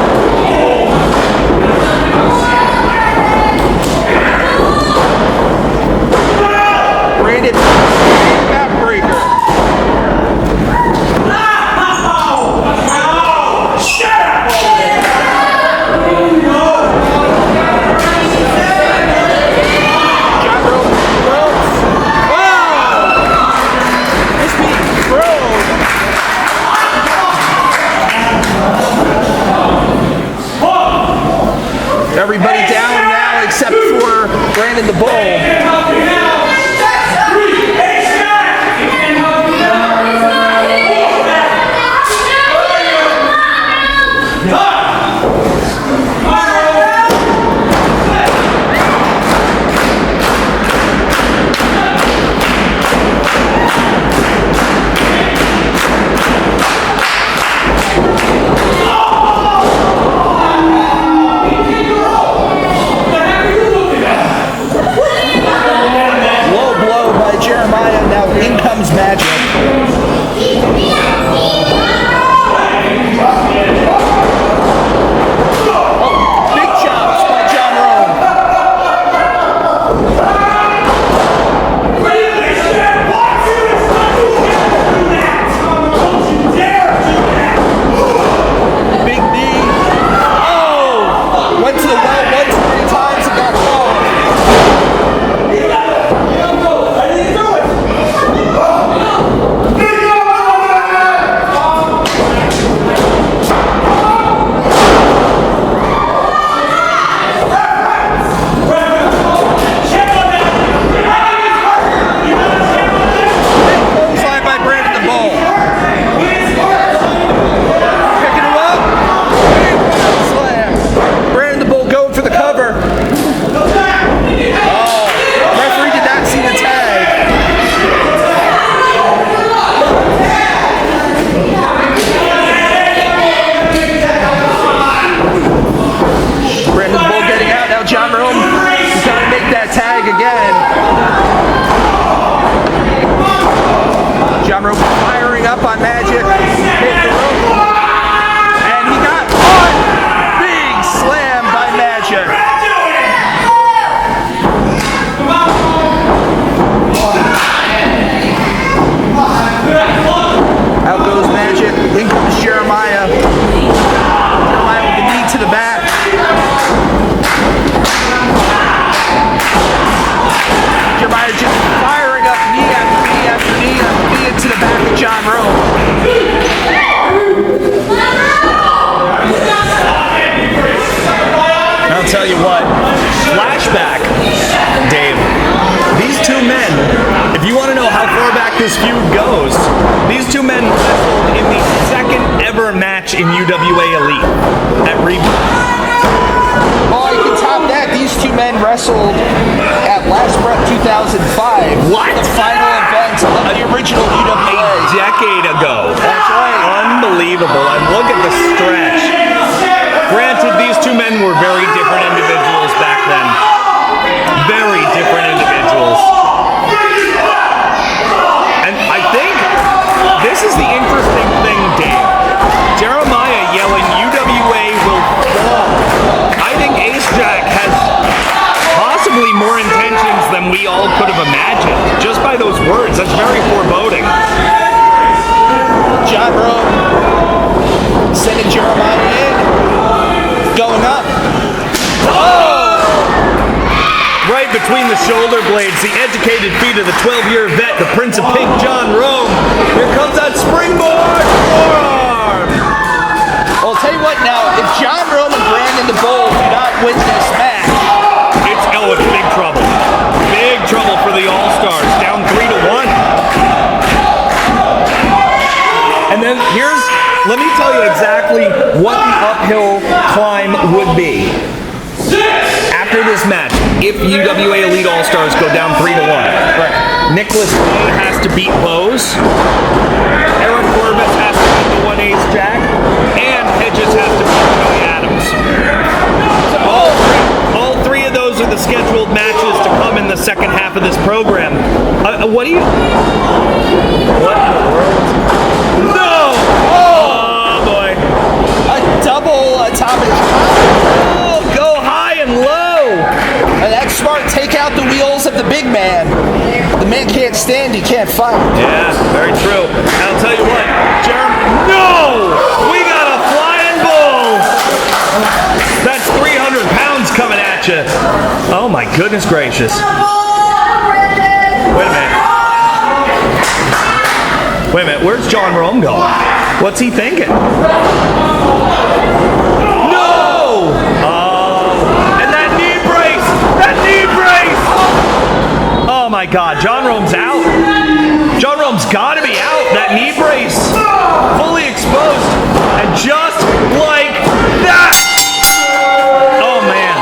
Brandon, backbreaker. Everybody down now except for Brandon the Bull. now John Rome is going to make that tag again. John Rome firing up on Magic. Hit the rope. And he got one big slam by Magic. Out goes Magic. In comes Jeremiah. Jeremiah with the knee to the back. Jeremiah just firing up knee after knee after knee after knee into the back of John Rome. I'll tell you what, flashback, Dave. These two men, if you want to know how far back this feud goes, these two men wrestled in the second ever match in UWA Elite at Reboot. Oh, you can top that. These two men wrestled at Last Breath 2005. What? The final event of the original UWA. A decade ago. That's right. Unbelievable. And look at the stretch. Granted, these two men were very different individuals back then. Very different individuals. And I think this is the interesting thing, Dave. Jeremiah yelling, UWA will fall. I think AceJack has possibly more intentions than we all could have imagined. Just by those words, that's very foreboding. John Rome sending Jeremiah in. Going up. Oh! Right between the shoulder blades, the educated feet of the 12-year vet, the Prince of Pink, John Rome. Here comes that springboard forearm. Well, I'll tell you what now, if John Rome and Brandon the Bull do not win this match, it's big trouble. Big trouble for the All-Stars, down 3-1. And then let me tell you exactly what the uphill climb would be. After this match, if UWA Elite All-Stars go down 3-1, right. McNelis has to beat Bose, Corvis has to beat the one AceJack, and Hedges has to beat Billy Adams. So all three of those are the scheduled matches to come in the second half of this program. What in the world? No! Oh boy. a double atomic. Oh, go high and low. And that's smart. Take out the wheels of the big man. The man can't stand, he can't fight. Yeah, very true. And I'll tell you what, no! We got a flying bull! That's 300 pounds coming at you. Oh my goodness gracious. Wait a minute. Wait a minute, where's John Rome going? What's he thinking? No! And that knee brace! That knee brace! Oh my God, John Rome's out. John Rome's gotta be out. That knee brace fully exposed. And just like that! Oh man.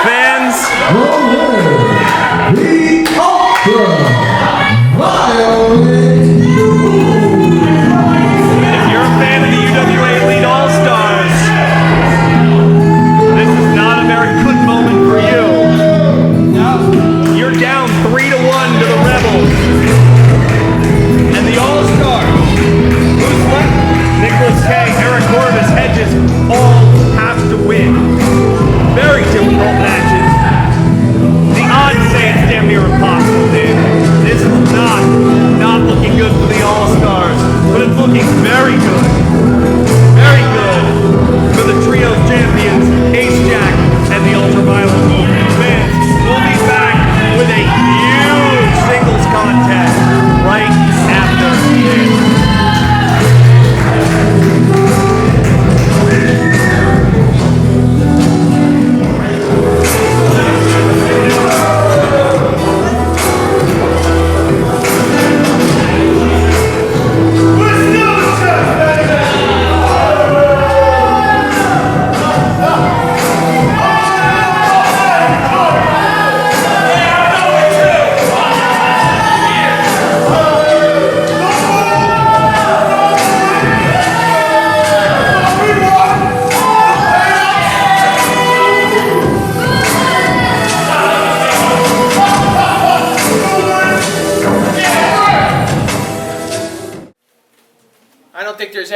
Fans. If you're a fan of the UWA Elite All-Stars, this is not a very good moment for you. You're down 3-1 to the Rebels.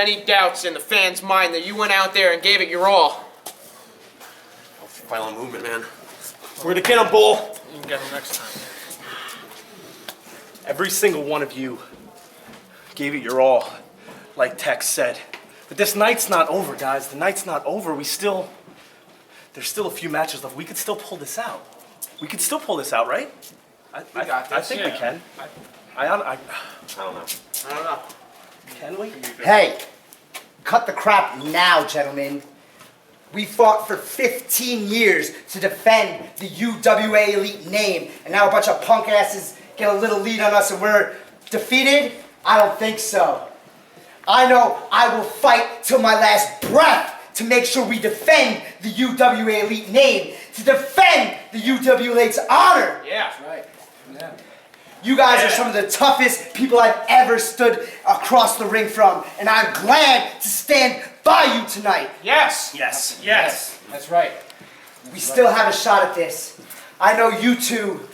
any doubts in the fans' mind that you went out there and gave it your all. Violent movement, man. We're gonna get him, Bull. You can get him next time. Every single one of you gave it your all, like Tex said. But this night's not over, guys. The night's not over. There's still a few matches left. We could still pull this out. We could still pull this out, right? I think we can. I don't know. I don't know. Can we? Hey, cut the crap now, gentlemen. We fought for 15 years to defend the UWA Elite name, and now a bunch of punk asses get a little lead on us and we're defeated? I don't think so. I know I will fight till my last breath to make sure we defend the UWA Elite name, to defend the UWA Elite's honor. Yeah. That's right. Yeah. You guys are some of the toughest people I've ever stood across the ring from, and I'm glad to stand by you tonight. Yes. Yes. Yes. That's right. We still have a shot at this. I know you two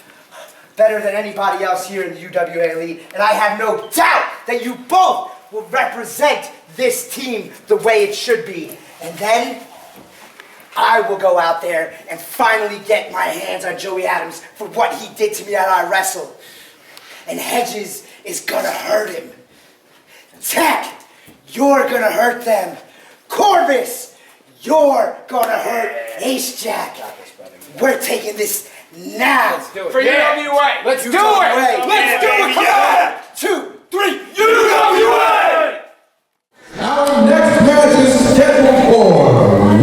better than anybody else here in the UWA Elite, and I have no doubt that you both will represent this team the way it should be. And then I will go out there and finally get my hands on Joey Adams for what he did to me at our wrestle. And Hedges is gonna hurt him. Tech, you're gonna hurt them. Corvis, you're gonna hurt AceJack. We're taking this now. Let's do it. For UWA. Let's do it. Let's do it. Come on. 2, 3. UWA! Our next match is scheduled for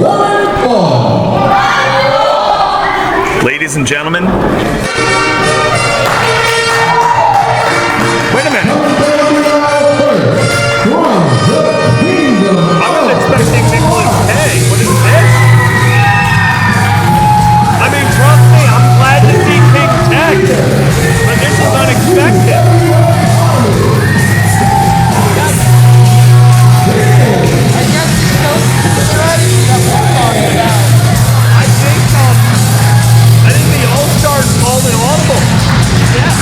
1 fall. Ladies and gentlemen. Wait a minute. I was expecting McNelis. Hey, what is this? I mean, trust me, I'm glad to see King Tech, but this was unexpected. I think the All-Stars called an audible. Yeah.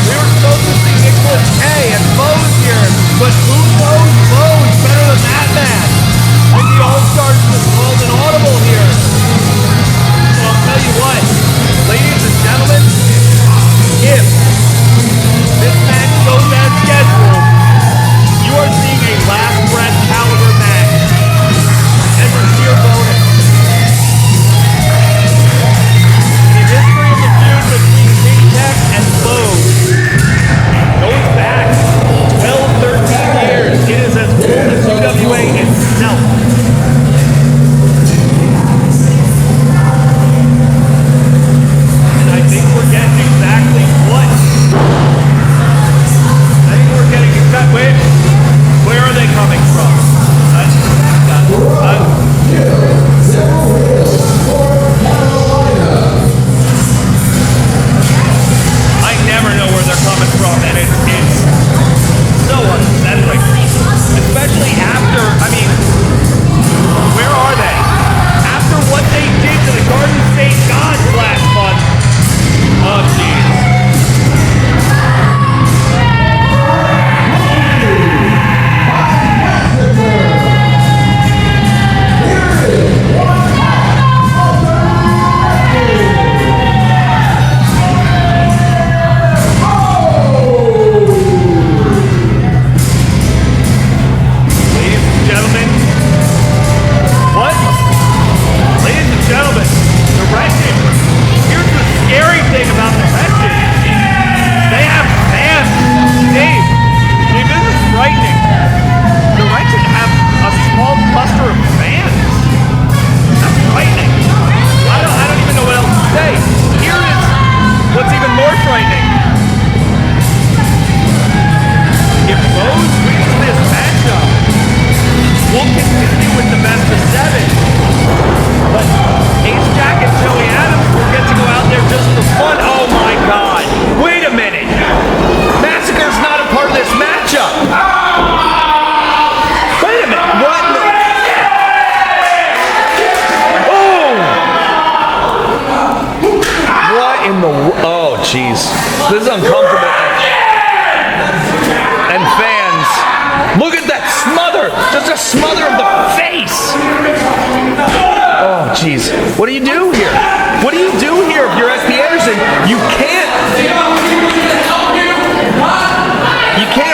We were supposed to see Nicholas K and Bose here, but who knows Bose better than that man? I think the All-Stars just called an audible here. So I'll tell you what, ladies and gentlemen, if this match goes as scheduled, you are seeing a last breath caliber match. And a sheer bonus. The history of the feud between King Tech and Bose goes back 12, 13 years. It is as old as UWA itself. And I think we're getting exactly what? I think we're getting exactly. Where are they coming from? I never know where they're coming from, and it's so unsettling. Especially after, I mean, where are they? After what they did to the Garden State Gods last month. Oh, jeez. Gentlemen, the Wretched. Here's the scary thing about the Wretched. They have fans. Dave, this is frightening. The Wretched have a small cluster of fans. That's frightening. I don't even know what else to say. Here is what's even more frightening. If Bose wins this matchup, we'll continue with the best of 7. But AceJack and Joey Adams will get to go out there just for fun. Oh my God! Wait a minute! Massacre's not a part of this matchup. Wait a minute! What? Oh! What in the? Oh jeez! This is uncomfortable. And fans, look at that smother! jeez. What do you do here? What do you do here if you're SP Anderson? You can't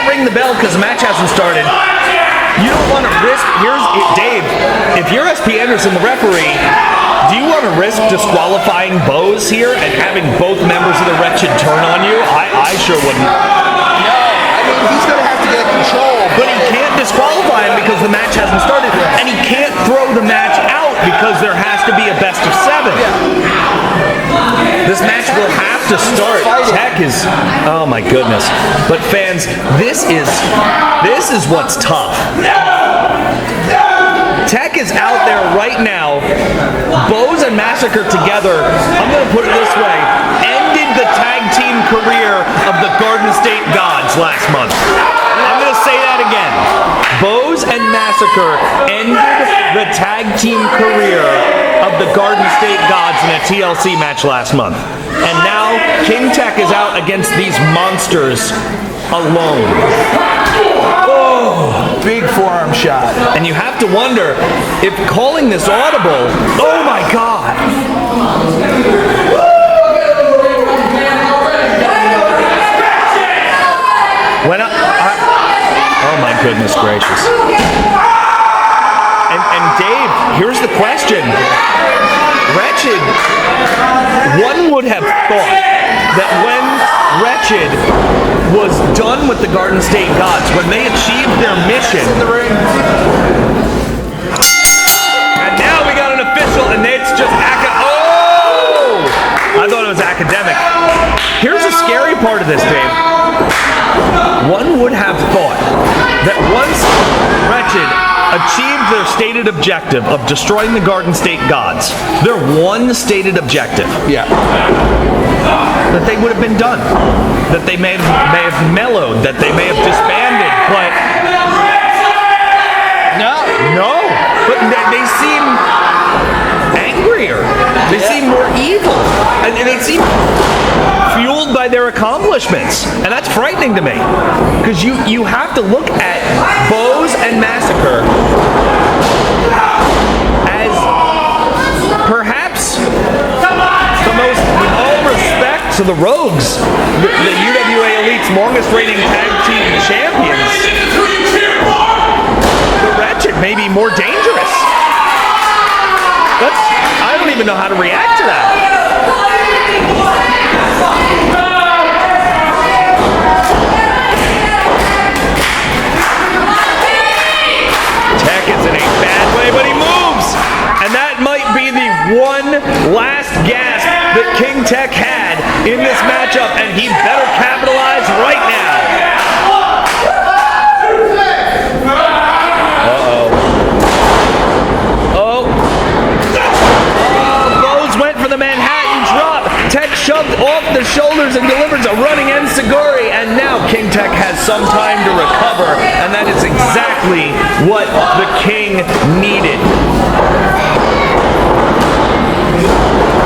ring the bell because the match hasn't started. You don't want to risk. Dave. If you're SP Anderson, the referee, do you want to risk disqualifying Bose here and having both members of the Wretched turn on you? I sure wouldn't. No, I mean, he's going to have to get control. But he can't disqualify him because the match hasn't started. And he can't throw the match out because there has to be a best of 7. This match will have to start. Tech is, oh my goodness. But fans, this is what's tough. Tech is out there right now. Bose and Massacre together, I'm going to put it this way, ended the tag team career of the Garden State Gods last month. I'm going to say that again. Bose and Massacre ended the tag team career of the Garden State Gods in a TLC match last month. And now King Tech is out against these monsters alone. Oh, big forearm shot. And you have to wonder if calling this audible, oh my God. Oh my goodness gracious. And Dave, here's the question. Wretched, one would have thought that when Wretched was done with the Garden State Gods, when they achieved their mission, and now we got an official, and it's just I thought it was academic. Here's the scary part of this, Dave. One would have thought that once Wretched achieved their stated objective of destroying the Garden State Gods, their one stated objective, that they would have been done, that they may have mellowed, that they may have disbanded, but no, but they seem angrier, they seem more evil, and they seem fueled by their accomplishments, and that's frightening to me, because you have to look at Bose and Massacre as perhaps the most, with all respect to the Rogues, the UWA Elite's longest reigning tag team champions, the Wretched may be more dangerous. I don't even know how to react to that. Tech is in a bad way, but he moves! And that might be the one last gasp that King Tech had in this matchup, and he better capitalize right now. Bose went for the Manhattan drop. Tech shoved off the shoulders and delivers a running enziguri, and now King Tech has some time to recover, and that is exactly what the King needed.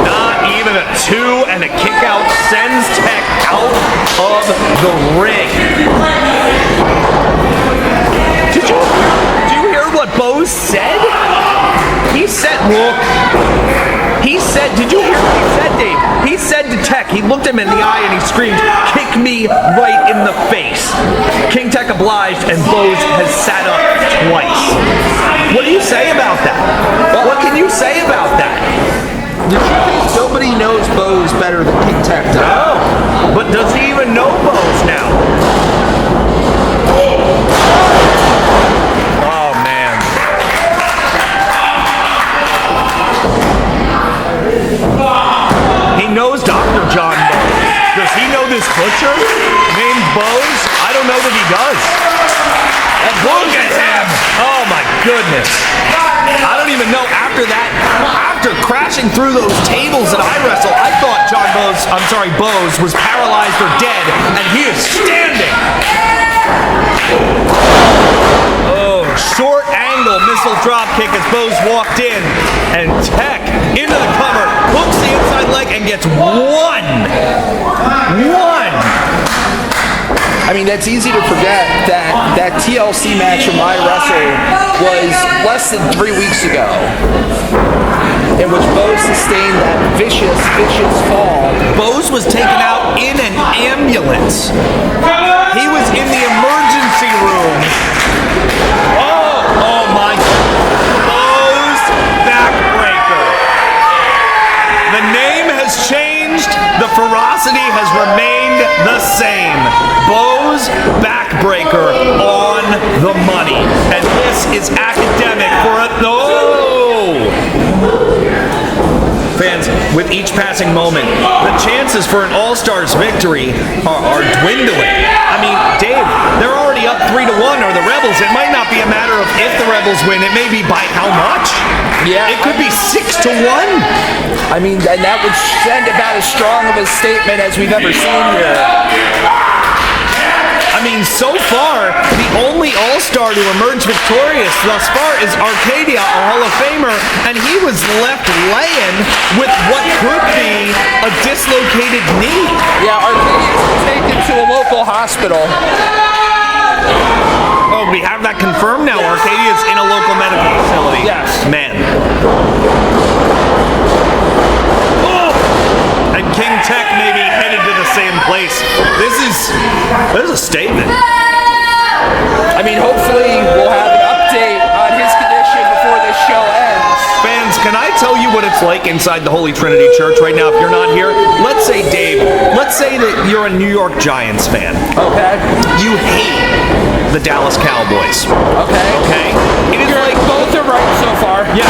Not even a 2 and a kick out sends Tech out of the ring. Did you hear what Bose said? He said, look, did you hear what he said, Dave? He said to Tech, he looked him in the eye and he screamed, kick me right in the face. King Tech obliged, and Bose has sat up twice. What do you say about that? What can you say about that? The truth is, nobody knows Bose better than King Tech does. No, but does he even know Bose now? Oh, man. He knows Dr. John Bose. Does he know this butcher named Bose? I don't know that he does. Look at him! Oh my goodness. I don't even know after that, after crashing through those tables at iWrestle, I thought Bose was paralyzed or dead, and he is standing. Oh, short angle missile drop kick as Bose walked in, and Tech into the cover, hooks the inside leg and gets one. I mean, that's easy to forget that TLC match from iWrestle was less than 3 weeks ago. It in which Bose sustained that vicious fall. Bose was taken out in an ambulance. He was in the emergency room. Oh my God. Bose backbreaker. The name has changed. The ferocity has remained the same. Bose backbreaker on the money. And this is academic for a... Fans, with each passing moment, the chances for an All-Stars victory are dwindling. I mean, Dave, they're already up 3-1, or the Rebels. It might not be a matter of if the Rebels win, it may be by how much. Yeah. It could be 6-1. I mean, and that would send about as strong of a statement as we've ever seen here. I mean, so far, the only All-Star to emerge victorious thus far is Arcadia, a Hall of Famer, and he was left laying with what could be a dislocated knee. Yeah, Arcadia was taken to a local hospital. Oh, we have that confirmed now. Arcadia's in a local medical facility. Yes. Man. Oh! And King Tech may be headed to the same place. This is a statement. I mean, hopefully we'll have an update on his condition before this show ends. Fans, can I tell you what it's like inside the Holy Trinity Church right now if you're not here? Let's say, Dave, let's say that you're a New York Giants fan. Okay. You hate the Dallas Cowboys. Okay. Okay? It is like both are right so far. Yeah.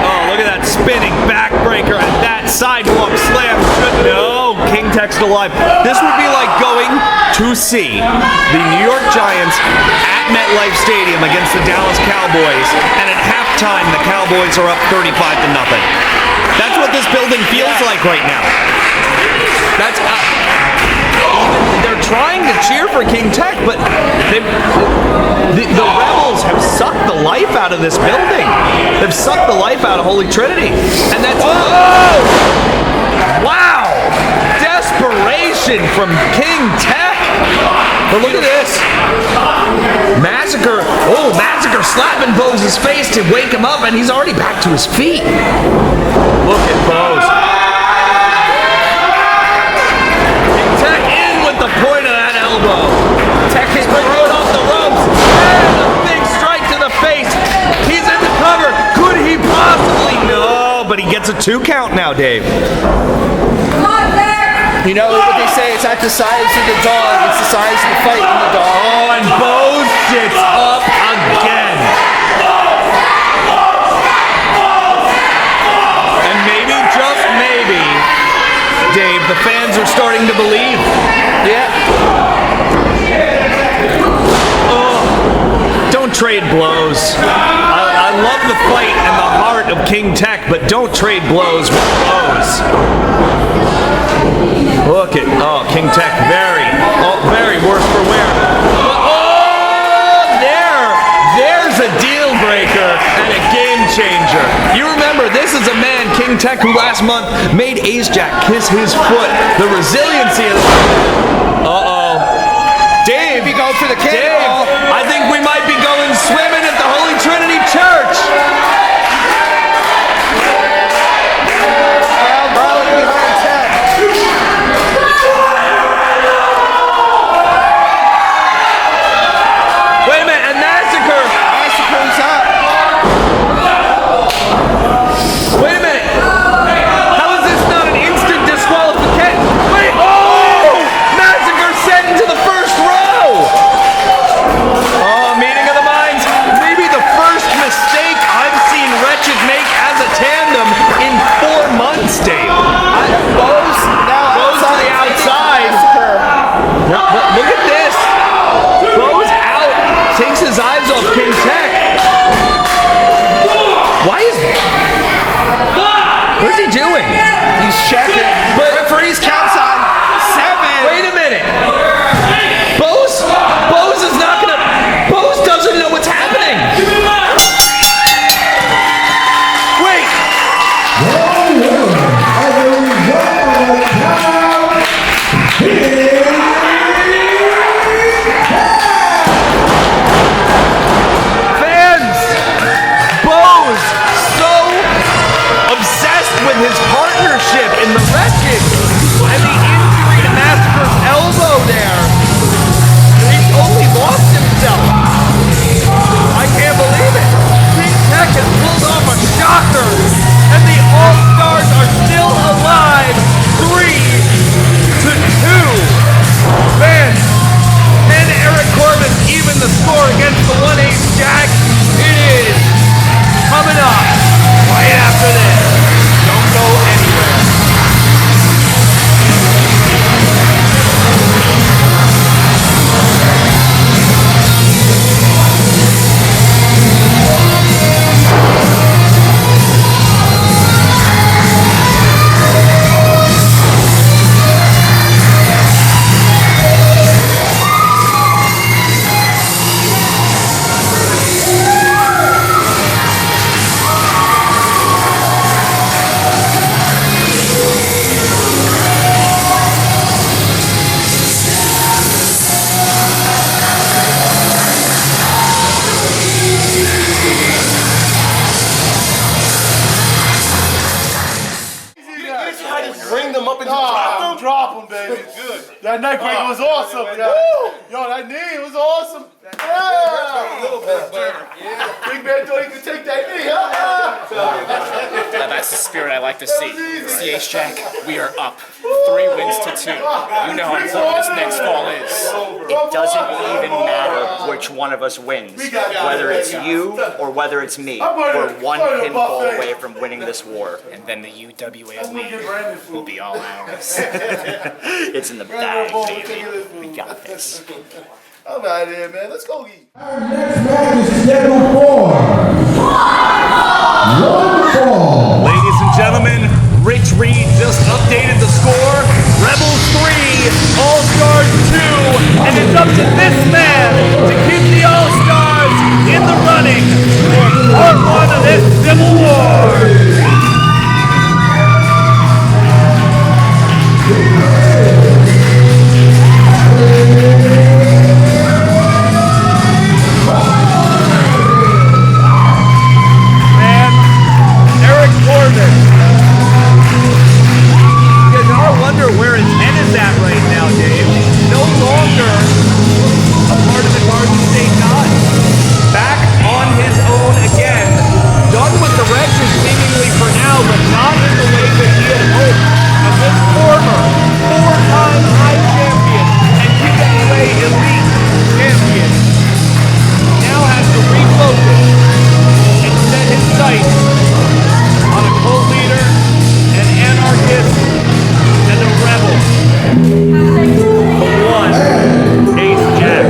Oh, look at that spinning backbreaker and that sidewalk slam. No, King Tech's alive. This would be like going to see the New York Giants at MetLife Stadium against the Dallas Cowboys, and at halftime the Cowboys are up 35-0. That's what this building feels like right now. That's they're trying to cheer for King Tech, but the Rebels have sucked the life out of this building. They've sucked the life out of Holy Trinity, and that's wow, desperation from King Tech. But look at this. Massacre. Oh, Massacre slapping Bose's face to wake him up, and he's already back to his feet. Look at Bose. King Tech in with the point of that elbow. Tech is thrown off the ropes. And a big strike to the face. He's in the cover. Could he possibly? No, but he gets a 2 count now, Dave. You know what they say, it's not the size of the dog, it's the size of the fight in the dog. Oh, and Bose sits up again. And maybe, just maybe, Dave, the fans are starting to believe. Yeah. Oh, don't trade blows. I love the fight and the heart of King Tech, but don't trade blows with Bose. Look at, King Tech, very worse for wear. There's a deal breaker and a game changer. You remember, this is a man, King Tech, who last month made AceJack kiss his foot. The resiliency of Dave, you go for the kick. Dave, I think we might be going swimming at the Holy Trinity Church. Look at this. Bose out. Takes his eyes off King Tech. What is he doing? He's checking. But referee's counts on 7. Wait a minute. Bose is not gonna. Bose doesn't know what's happening. Wait. him up and just dropped him? Drop him, baby. Good. That neck break was awesome. Yo, that knee was awesome. Yeah. Big man thought he could take that knee, huh? That's the spirit I like to see. See, AceJack, we are up 3 wins to 2. You know how important this next fall is. It doesn't even matter which one of us wins, whether it's you or whether it's me. We're one pinfall away from winning this war. And then the UWA Elite will be all ours. It's in the bag, baby. We got this. I'm out of here, man. Let's go eat. Our next match is scheduled for one fall. Ladies and gentlemen, Rich Reed just updated the score. Rebels 3, All-Stars 2, and it's up to this man to keep the All-Stars in the running for part 1 of this Civil War. Corvis. You gotta wonder where his head is at right now, Dave. No longer a part of the Garden State Nine. Back on his own again. Done with the Wretched seemingly for now, but not in the way that he had hoped. As this former 4-time high champion and UWA Elite champion now has to refocus and set his sights on a co-leader, an anarchist, and a rebel. The one, AceJack.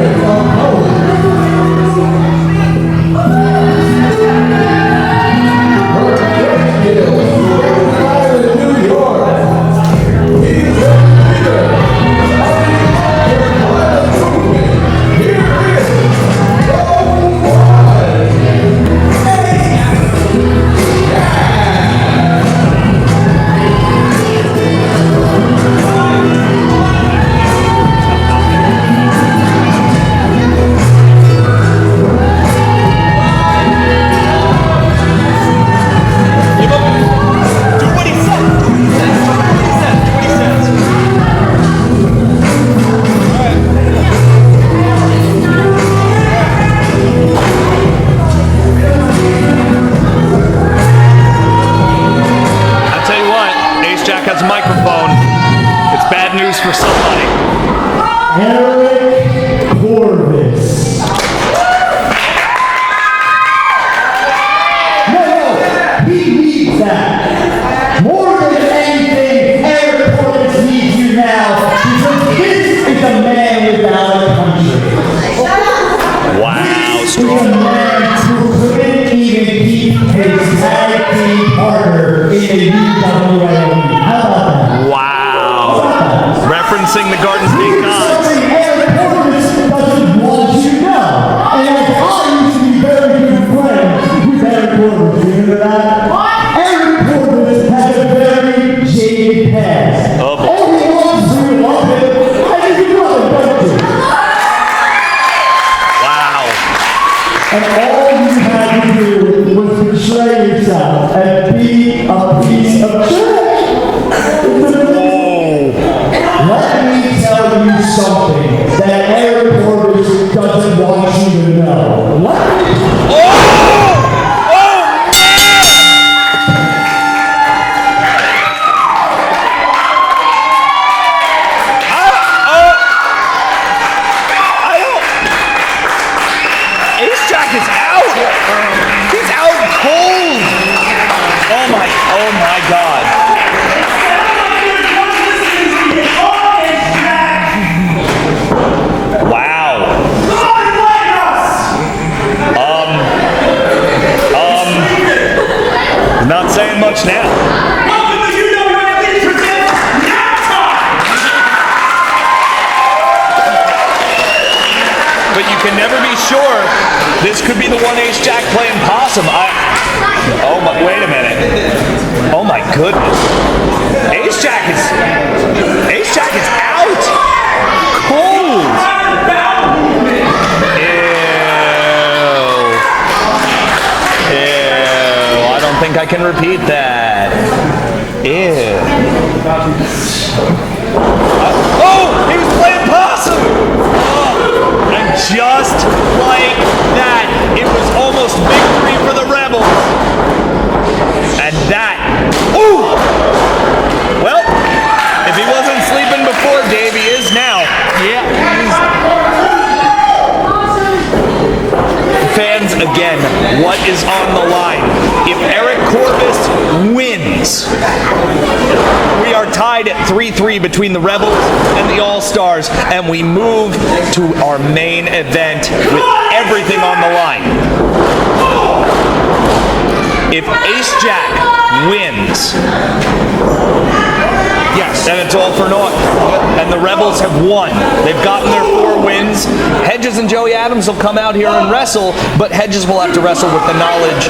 For somebody. Corvis. No, he needs that. More than anything, Eric Corvis needs you now because this is a man without a country. Wow, This is a man who couldn't even keep his tag team partner in the UWA. How about that? Wow. Referencing the Garden State Gods. Eric Corvis doesn't want you to know. And as I used to be very good friends with Eric Corvis, you hear that? Eric Corvis has a very jaded past. Oh, boy. All he wants to do is love him. I think you know it, don't you? Wow. And all you had to do was betray yourself and be a piece of trash. Let me tell you something that Eric Corvis doesn't want you to know. Let me... AceJack is out! He's out cold! Oh my God. Wow. Not saying much now. But you can never be sure. This could be the one AceJack playing possum. Oh my, wait a minute. Oh my goodness. AceJack is out. Cold. Ew. I don't think I can repeat that. Ew. Oh, he was playing possum! Oh, and just like that, it was almost victory for the Rebels. And that, ooh! Well, if he wasn't sleeping before, Dave, he is now. Yeah. Fans, again, what is on the line? If Eric Corvis wins, we are tied at 3-3 between the Rebels and the All-Stars, and we move to our main event with everything on the line. If AceJack wins, yes, then it's all for naught. And the Rebels have won. They've gotten their 4 wins. Hedges and Joey Adams will come out here and wrestle, but Hedges will have to wrestle with the knowledge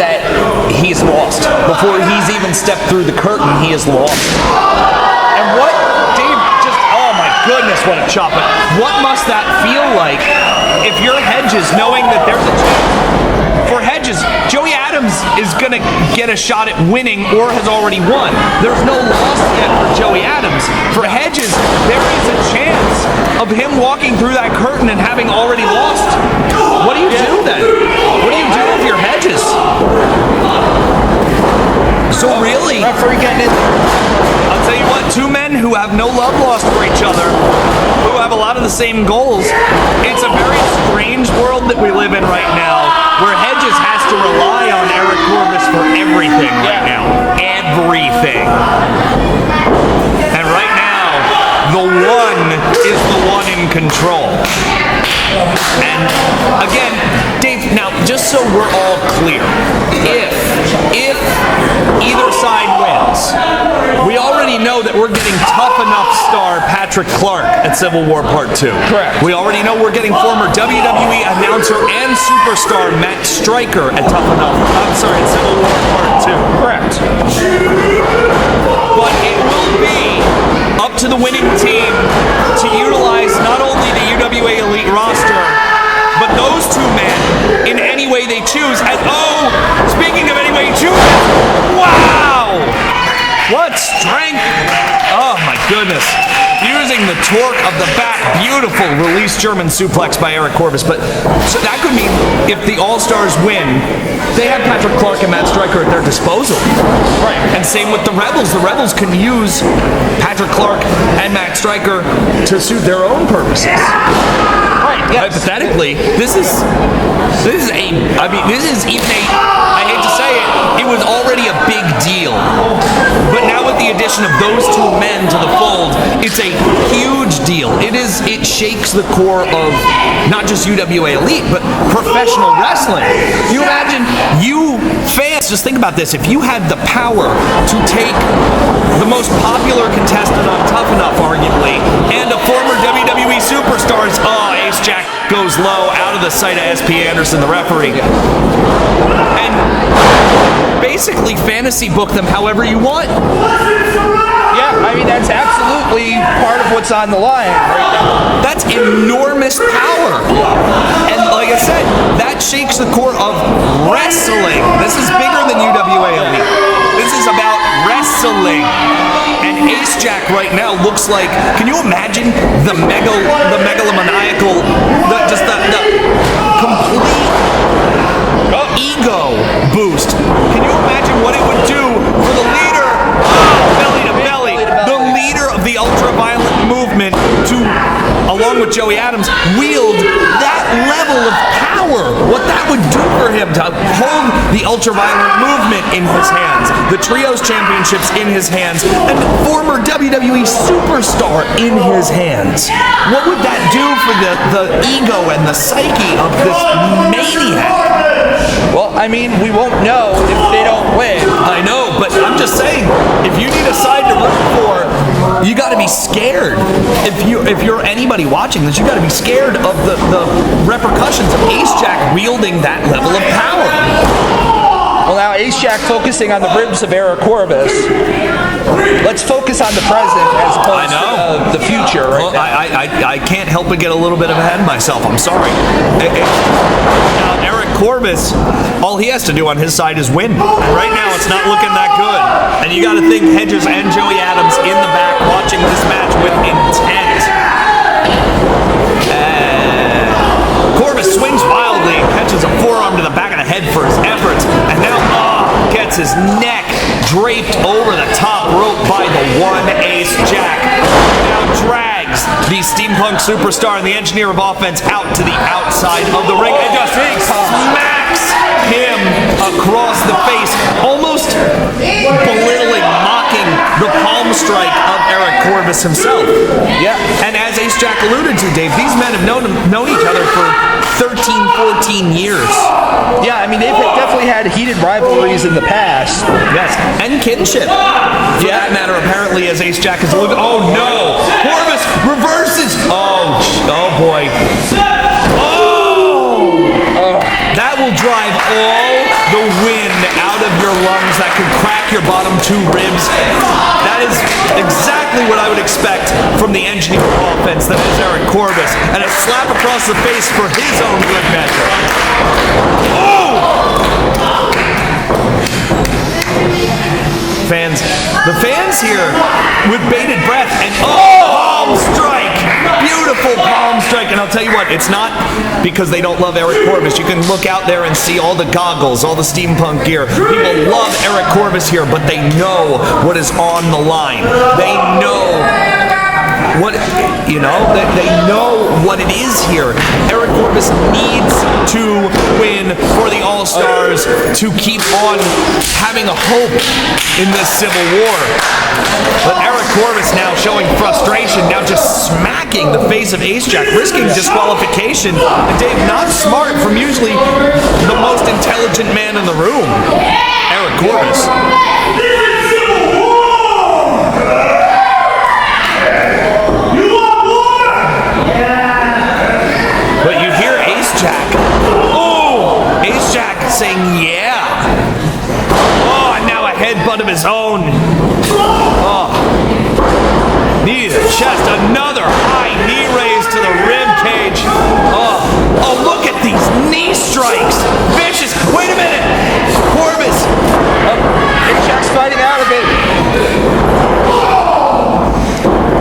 that he's lost. Before he's even stepped through the curtain, he is lost. And what, Dave, just, oh my goodness, what a chop. What must that feel like if you're Hedges knowing that there's a chance? For Hedges, Joey Adams is going to get a shot at winning or has already won. There's no loss yet for Joey Adams. For Hedges, there is a chance of him walking through that curtain and having already lost. What do you do then? What do you do if you're Hedges? So really, referee getting in. I'll tell you what, 2 men who have no love lost for each other, who have a lot of the same goals. It's a very strange world that we live in right now, where Hedges has to rely on Eric Corvis for everything right now. Everything. And right now, the one is the one in control. And again, Dave, now just so we're all clear, if either side wins, we already know that we're getting tough enough star Patrick Clark at Civil War Part 2. Correct. We already know we're getting former WWE announcer and superstar Matt Stryker at Tough Enough. I'm sorry, at Civil War Part 2. Correct. But it will be up to the winning team to utilize not only the UWA Elite roster, but those 2 men in any way they choose. And oh, speaking of any way you choose, wow! What strength! Oh my goodness. Using the torque of the back. Beautiful release German suplex by Eric Corvis. But so that could mean if the All-Stars win, they have Patrick Clark and Matt Stryker at their disposal. Right. And same with the Rebels. The Rebels can use Patrick Clark and Matt Stryker to suit their own purposes. Right. Yes. Hypothetically, this is even a, I hate to say it, it was already a big deal. But now with the addition of those 2 men to the fold, it's a huge deal. It shakes the core of not just UWA Elite, but professional wrestling. You imagine, you fans, just think about this. If you had the power to take the most popular contestant on Tough Enough, arguably, and a former WWE superstars, AceJack goes low, out of the sight of SP Anderson, the referee. And basically fantasy book them however you want. Yeah, I mean, that's absolutely part of what's on the line right now. That's enormous power. And like I said, that shakes the core of wrestling. This is bigger than UWA Elite. This is about wrestling. And AceJack right now looks like, can you imagine the megalomaniacal, the complete ego boost? Can you imagine what it would do for the leader, belly to belly, the leader of the ultra-violent movement to, along with Joey Adams, wield that level of power? What that would do for him to hold the ultra-violent movement in his hands, the Trios Championships in his hands, and former WWE superstar in his hands. What would that do for the ego and the psyche of this maniac? Well, I mean, we won't know if they don't win. I know, but I'm just saying, if you need a side to root for, you got to be scared. If you're anybody watching this, you got to be scared of the repercussions of AceJack wielding that level of power. Well, now AceJack focusing on the ribs of Eric Corvis. let's focus on the present as opposed to the future right now. I can't help but get a little bit ahead of myself. I'm sorry. Now, Eric Corvis, all he has to do on his side is win. Right now, it's not looking that good. And you got to think Hedges and Joey Adams in the back watching this match with intent. Corvis swings wildly, catches a forearm to the back of the head for his efforts, and now gets his neck draped over the top rope by the one AceJack. Now drags the steampunk superstar and the engineer of offense out to the outside of the ring and just smacks him across the face, almost belittling, mocking the palm strike of Eric Corvis himself. Yeah. And as AceJack alluded to, Dave, these men have known each other for 13, 14 years. Yeah, I mean, they've definitely had heated rivalries in the past. Yes, and kinship. For that matter, apparently, as AceJack has alluded. Oh no! Corvis reverses! Oh boy. That will drive all the wind out of your lungs. That could crack your bottom two ribs. That is exactly what I would expect from the engineer of offense that is Eric Corvis. And a slap across the face for his own good measure. The fans here with bated breath and palm strike, beautiful palm strike. And I'll tell you what, it's not because they don't love Eric Corvis. You can look out there and see all the goggles, all the steampunk gear. People love Eric Corvis here, but they know what is on the line. They know what, they know what it is here. Eric Corvis needs to win for the All-Stars to keep on having a hope in this Civil War. But Eric Corvis now showing frustration, now just smacking the face of AceJack, risking disqualification. And Dave, not smart from usually the most intelligent man in the room, Eric Corvis. But you hear AceJack. Oh! AceJack saying, yeah. Oh, and now a headbutt of his own. Oh. Knee to the chest. Another high knee raise to the rib cage. Oh, look at these knee strikes. Vicious. Wait a minute. Corvis. AceJack's fighting out of it.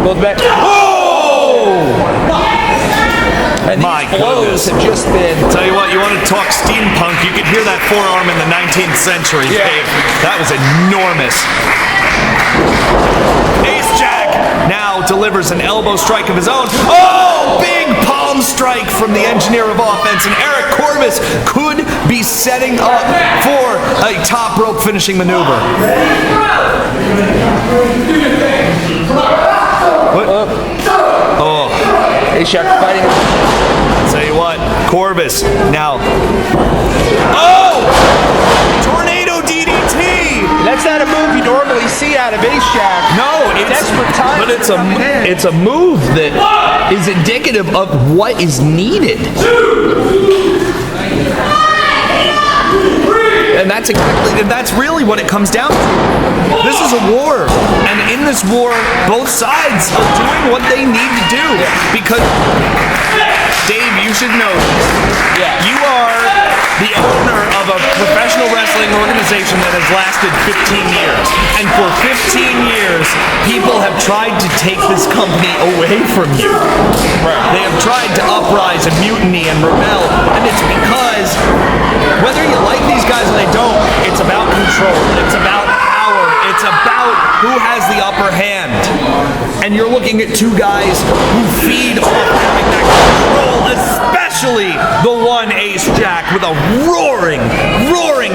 Goes back. Oh! And my blows have just been. Tell you what, you want to talk steampunk, you could hear that forearm in the 19th century, Dave. That was enormous. AceJack now delivers an elbow strike of his own. Oh, big palm strike from the engineer of offense, and Eric Corvis could be setting up for a top rope finishing maneuver. What? Oh. AceJack fighting. Tell you what, Corvis now. Oh! Tornado DDT! That's not a move you normally see out of AceJack. No, it's a move that is indicative of what is needed. And that's really what it comes down to. This is a war, and in this war, both sides are doing what they need to do. Because, Dave, you should know this. You are the owner of a professional wrestling organization that has lasted 15 years. And for 15 years, people have tried to take this company away from you. They have tried to uprise and mutiny and rebel, and it's because whether you like these guys or they don't, it's about control. It's about power. It's about who has the upper hand. And you're looking at two guys who feed off having that control, especially the one AceJack with a roaring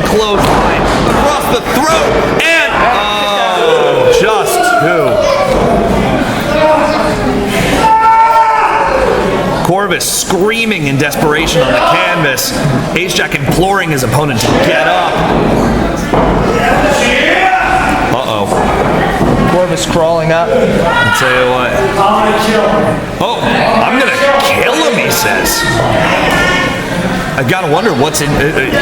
clothesline across the throat and just two. Corvis screaming in desperation on the canvas. AceJack imploring his opponent to get up. Corvis crawling up. I'll tell you what. Oh, I'm gonna kill him, he says. I gotta wonder what's in. Wait a minute.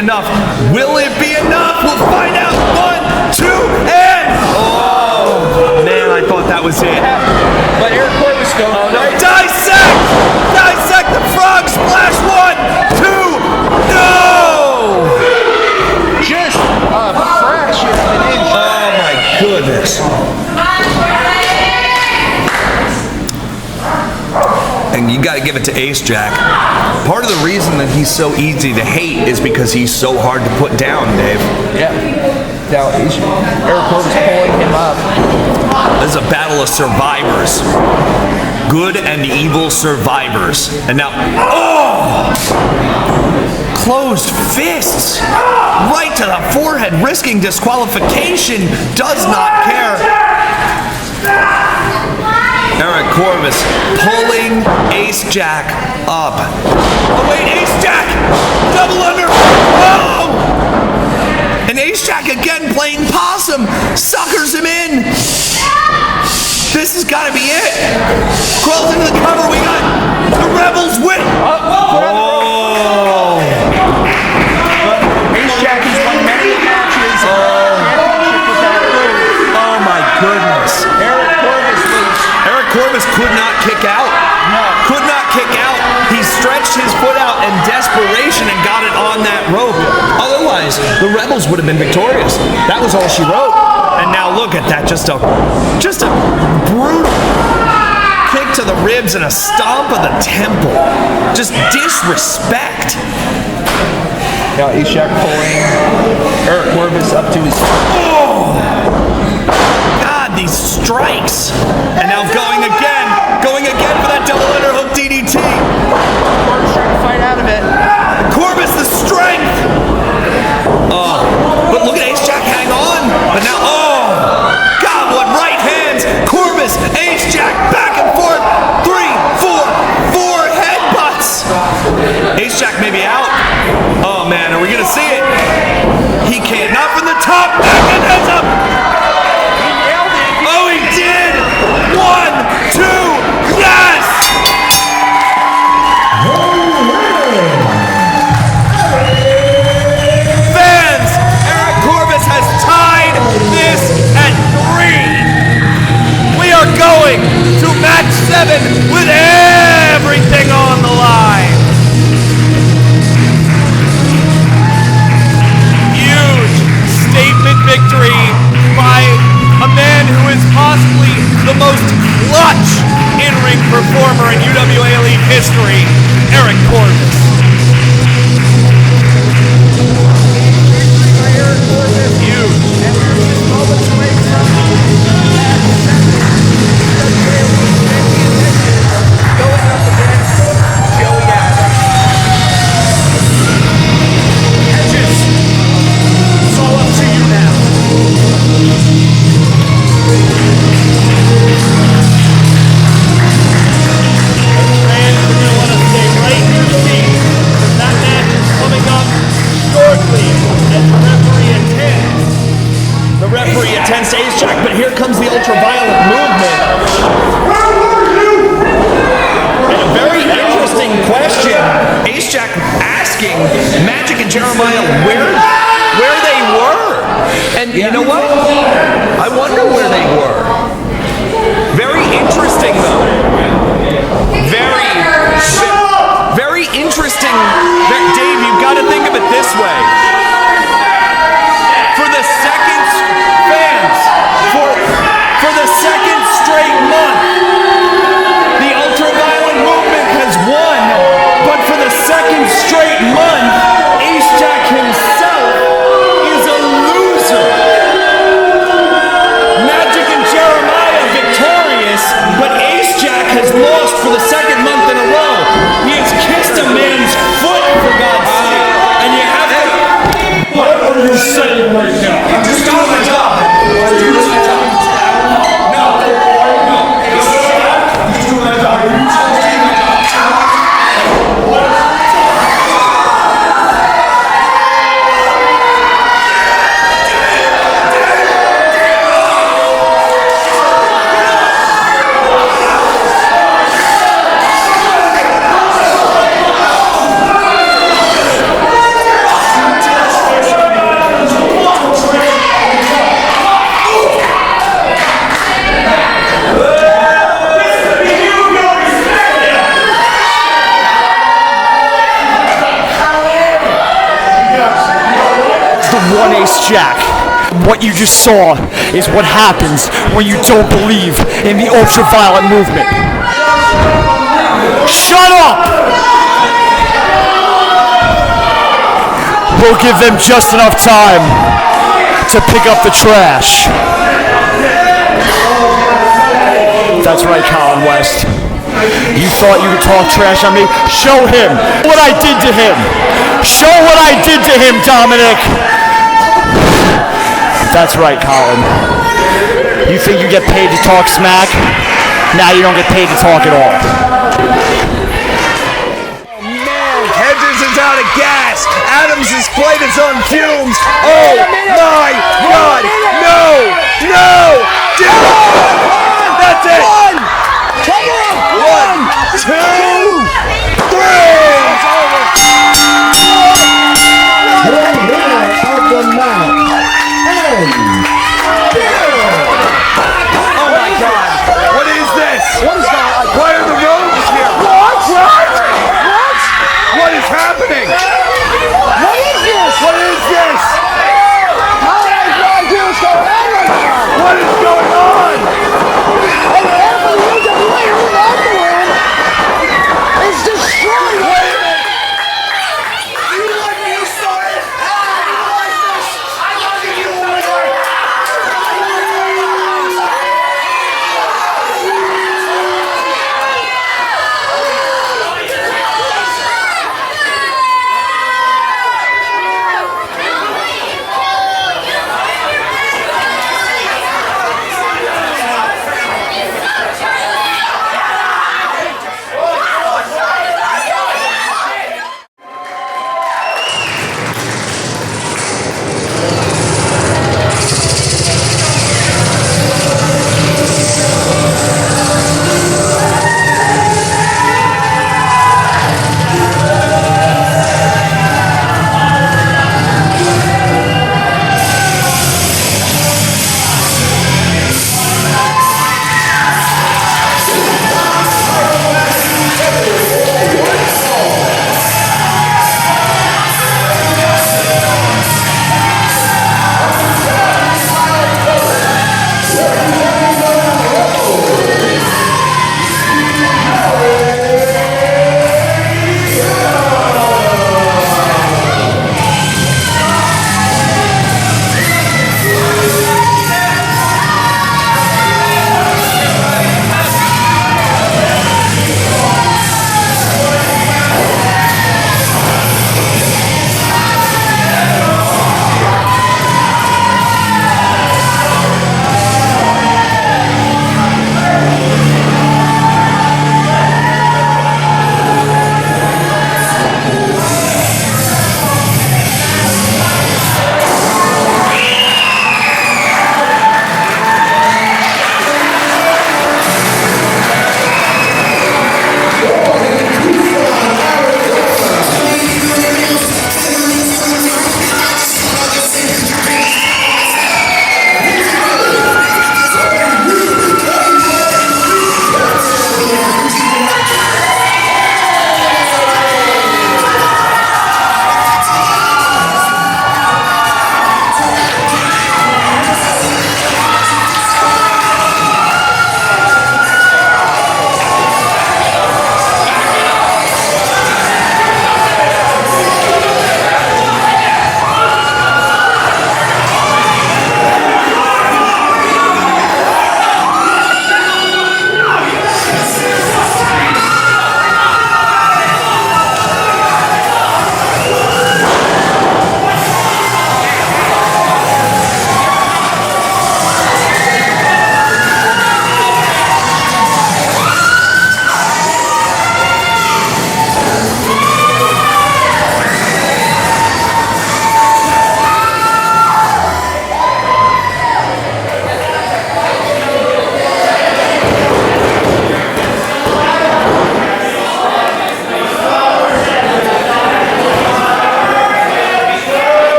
enough? Will it be enough? We'll find out. 1, 2, and oh man, I thought that was it. But Eric Corvis goes. Oh no! Dissect the frog splash. 1, 2, no! Just a fraction of an inch. Oh my goodness. And you got to give it to AceJack. Part of the reason that he's so easy to hate is because he's so hard to put down, Dave. Yeah. Now, Eric Corvis pulling him up. This is a battle of survivors. Good and evil survivors. And now, oh! Closed fists. Right to the forehead, risking disqualification. Does not care. Eric Corvis pulling AceJack up. Oh wait, AceJack! Double under! Oh! And AceJack again playing possum! Suckers him in! This has got to be it! Crawls into the cover, we got the Rebels win! Oh! AceJack has won many matches. Oh my goodness! Eric Corvis could not kick out. No. Could not kick out. He stretched his foot out in desperation and got it on that rope. Otherwise, the Rebels would have been victorious. That was all she wrote. And now look at that. Just a brutal kick to the ribs and a stomp of the temple. Just disrespect. Now AceJack pulling Eric Corvis up to his. Oh! God, these strikes. And now going again for that double underhook DDT. Corvis trying to fight out of it. Corvis, the strength. Oh, but look at AceJack hang on. But now, oh, God, what right hands. Corvis, AceJack, back and forth. 3, 4 headbutts. AceJack may be out. Oh man, are we gonna see it? He can't. Not from the top. Back and heads up. Oh, he did! 1, 2, yes! Fans, Eric Corvis has tied this at 3. We are going to match 7 with everything on the line. Huge statement victory by a man who is possibly the most clutch in-ring performer in UWA Elite history, Eric Corvis. Hedges, it's all up to you now. Fans are going to want to stay right in your seat. That match is coming up shortly as the referee attends. The referee attends to AceJack, but here comes the ultraviolet movement. And a very interesting question. AceJack asking Magic and Jeremiah where they were. And you know what? I wonder where they were. Very interesting though. Very interesting. Dave, you've got to think of it this way. For the second, fans, for the second straight month, the ultraviolet movement has won. But for the second straight month, AceJack himself is a loser. what you just saw is what happens when you don't believe in the ultraviolet movement. Shut up! We'll give them just enough time to pick up the trash. That's right, Colin West. You thought you could talk trash on me? Show him what I did to him. Show what I did to him, Dominic. That's right, Colin. You think you get paid to talk smack? Now you don't get paid to talk at all. Hedges is out of gas. Adams' plate is on fumes. Oh my God! No! No! That's it!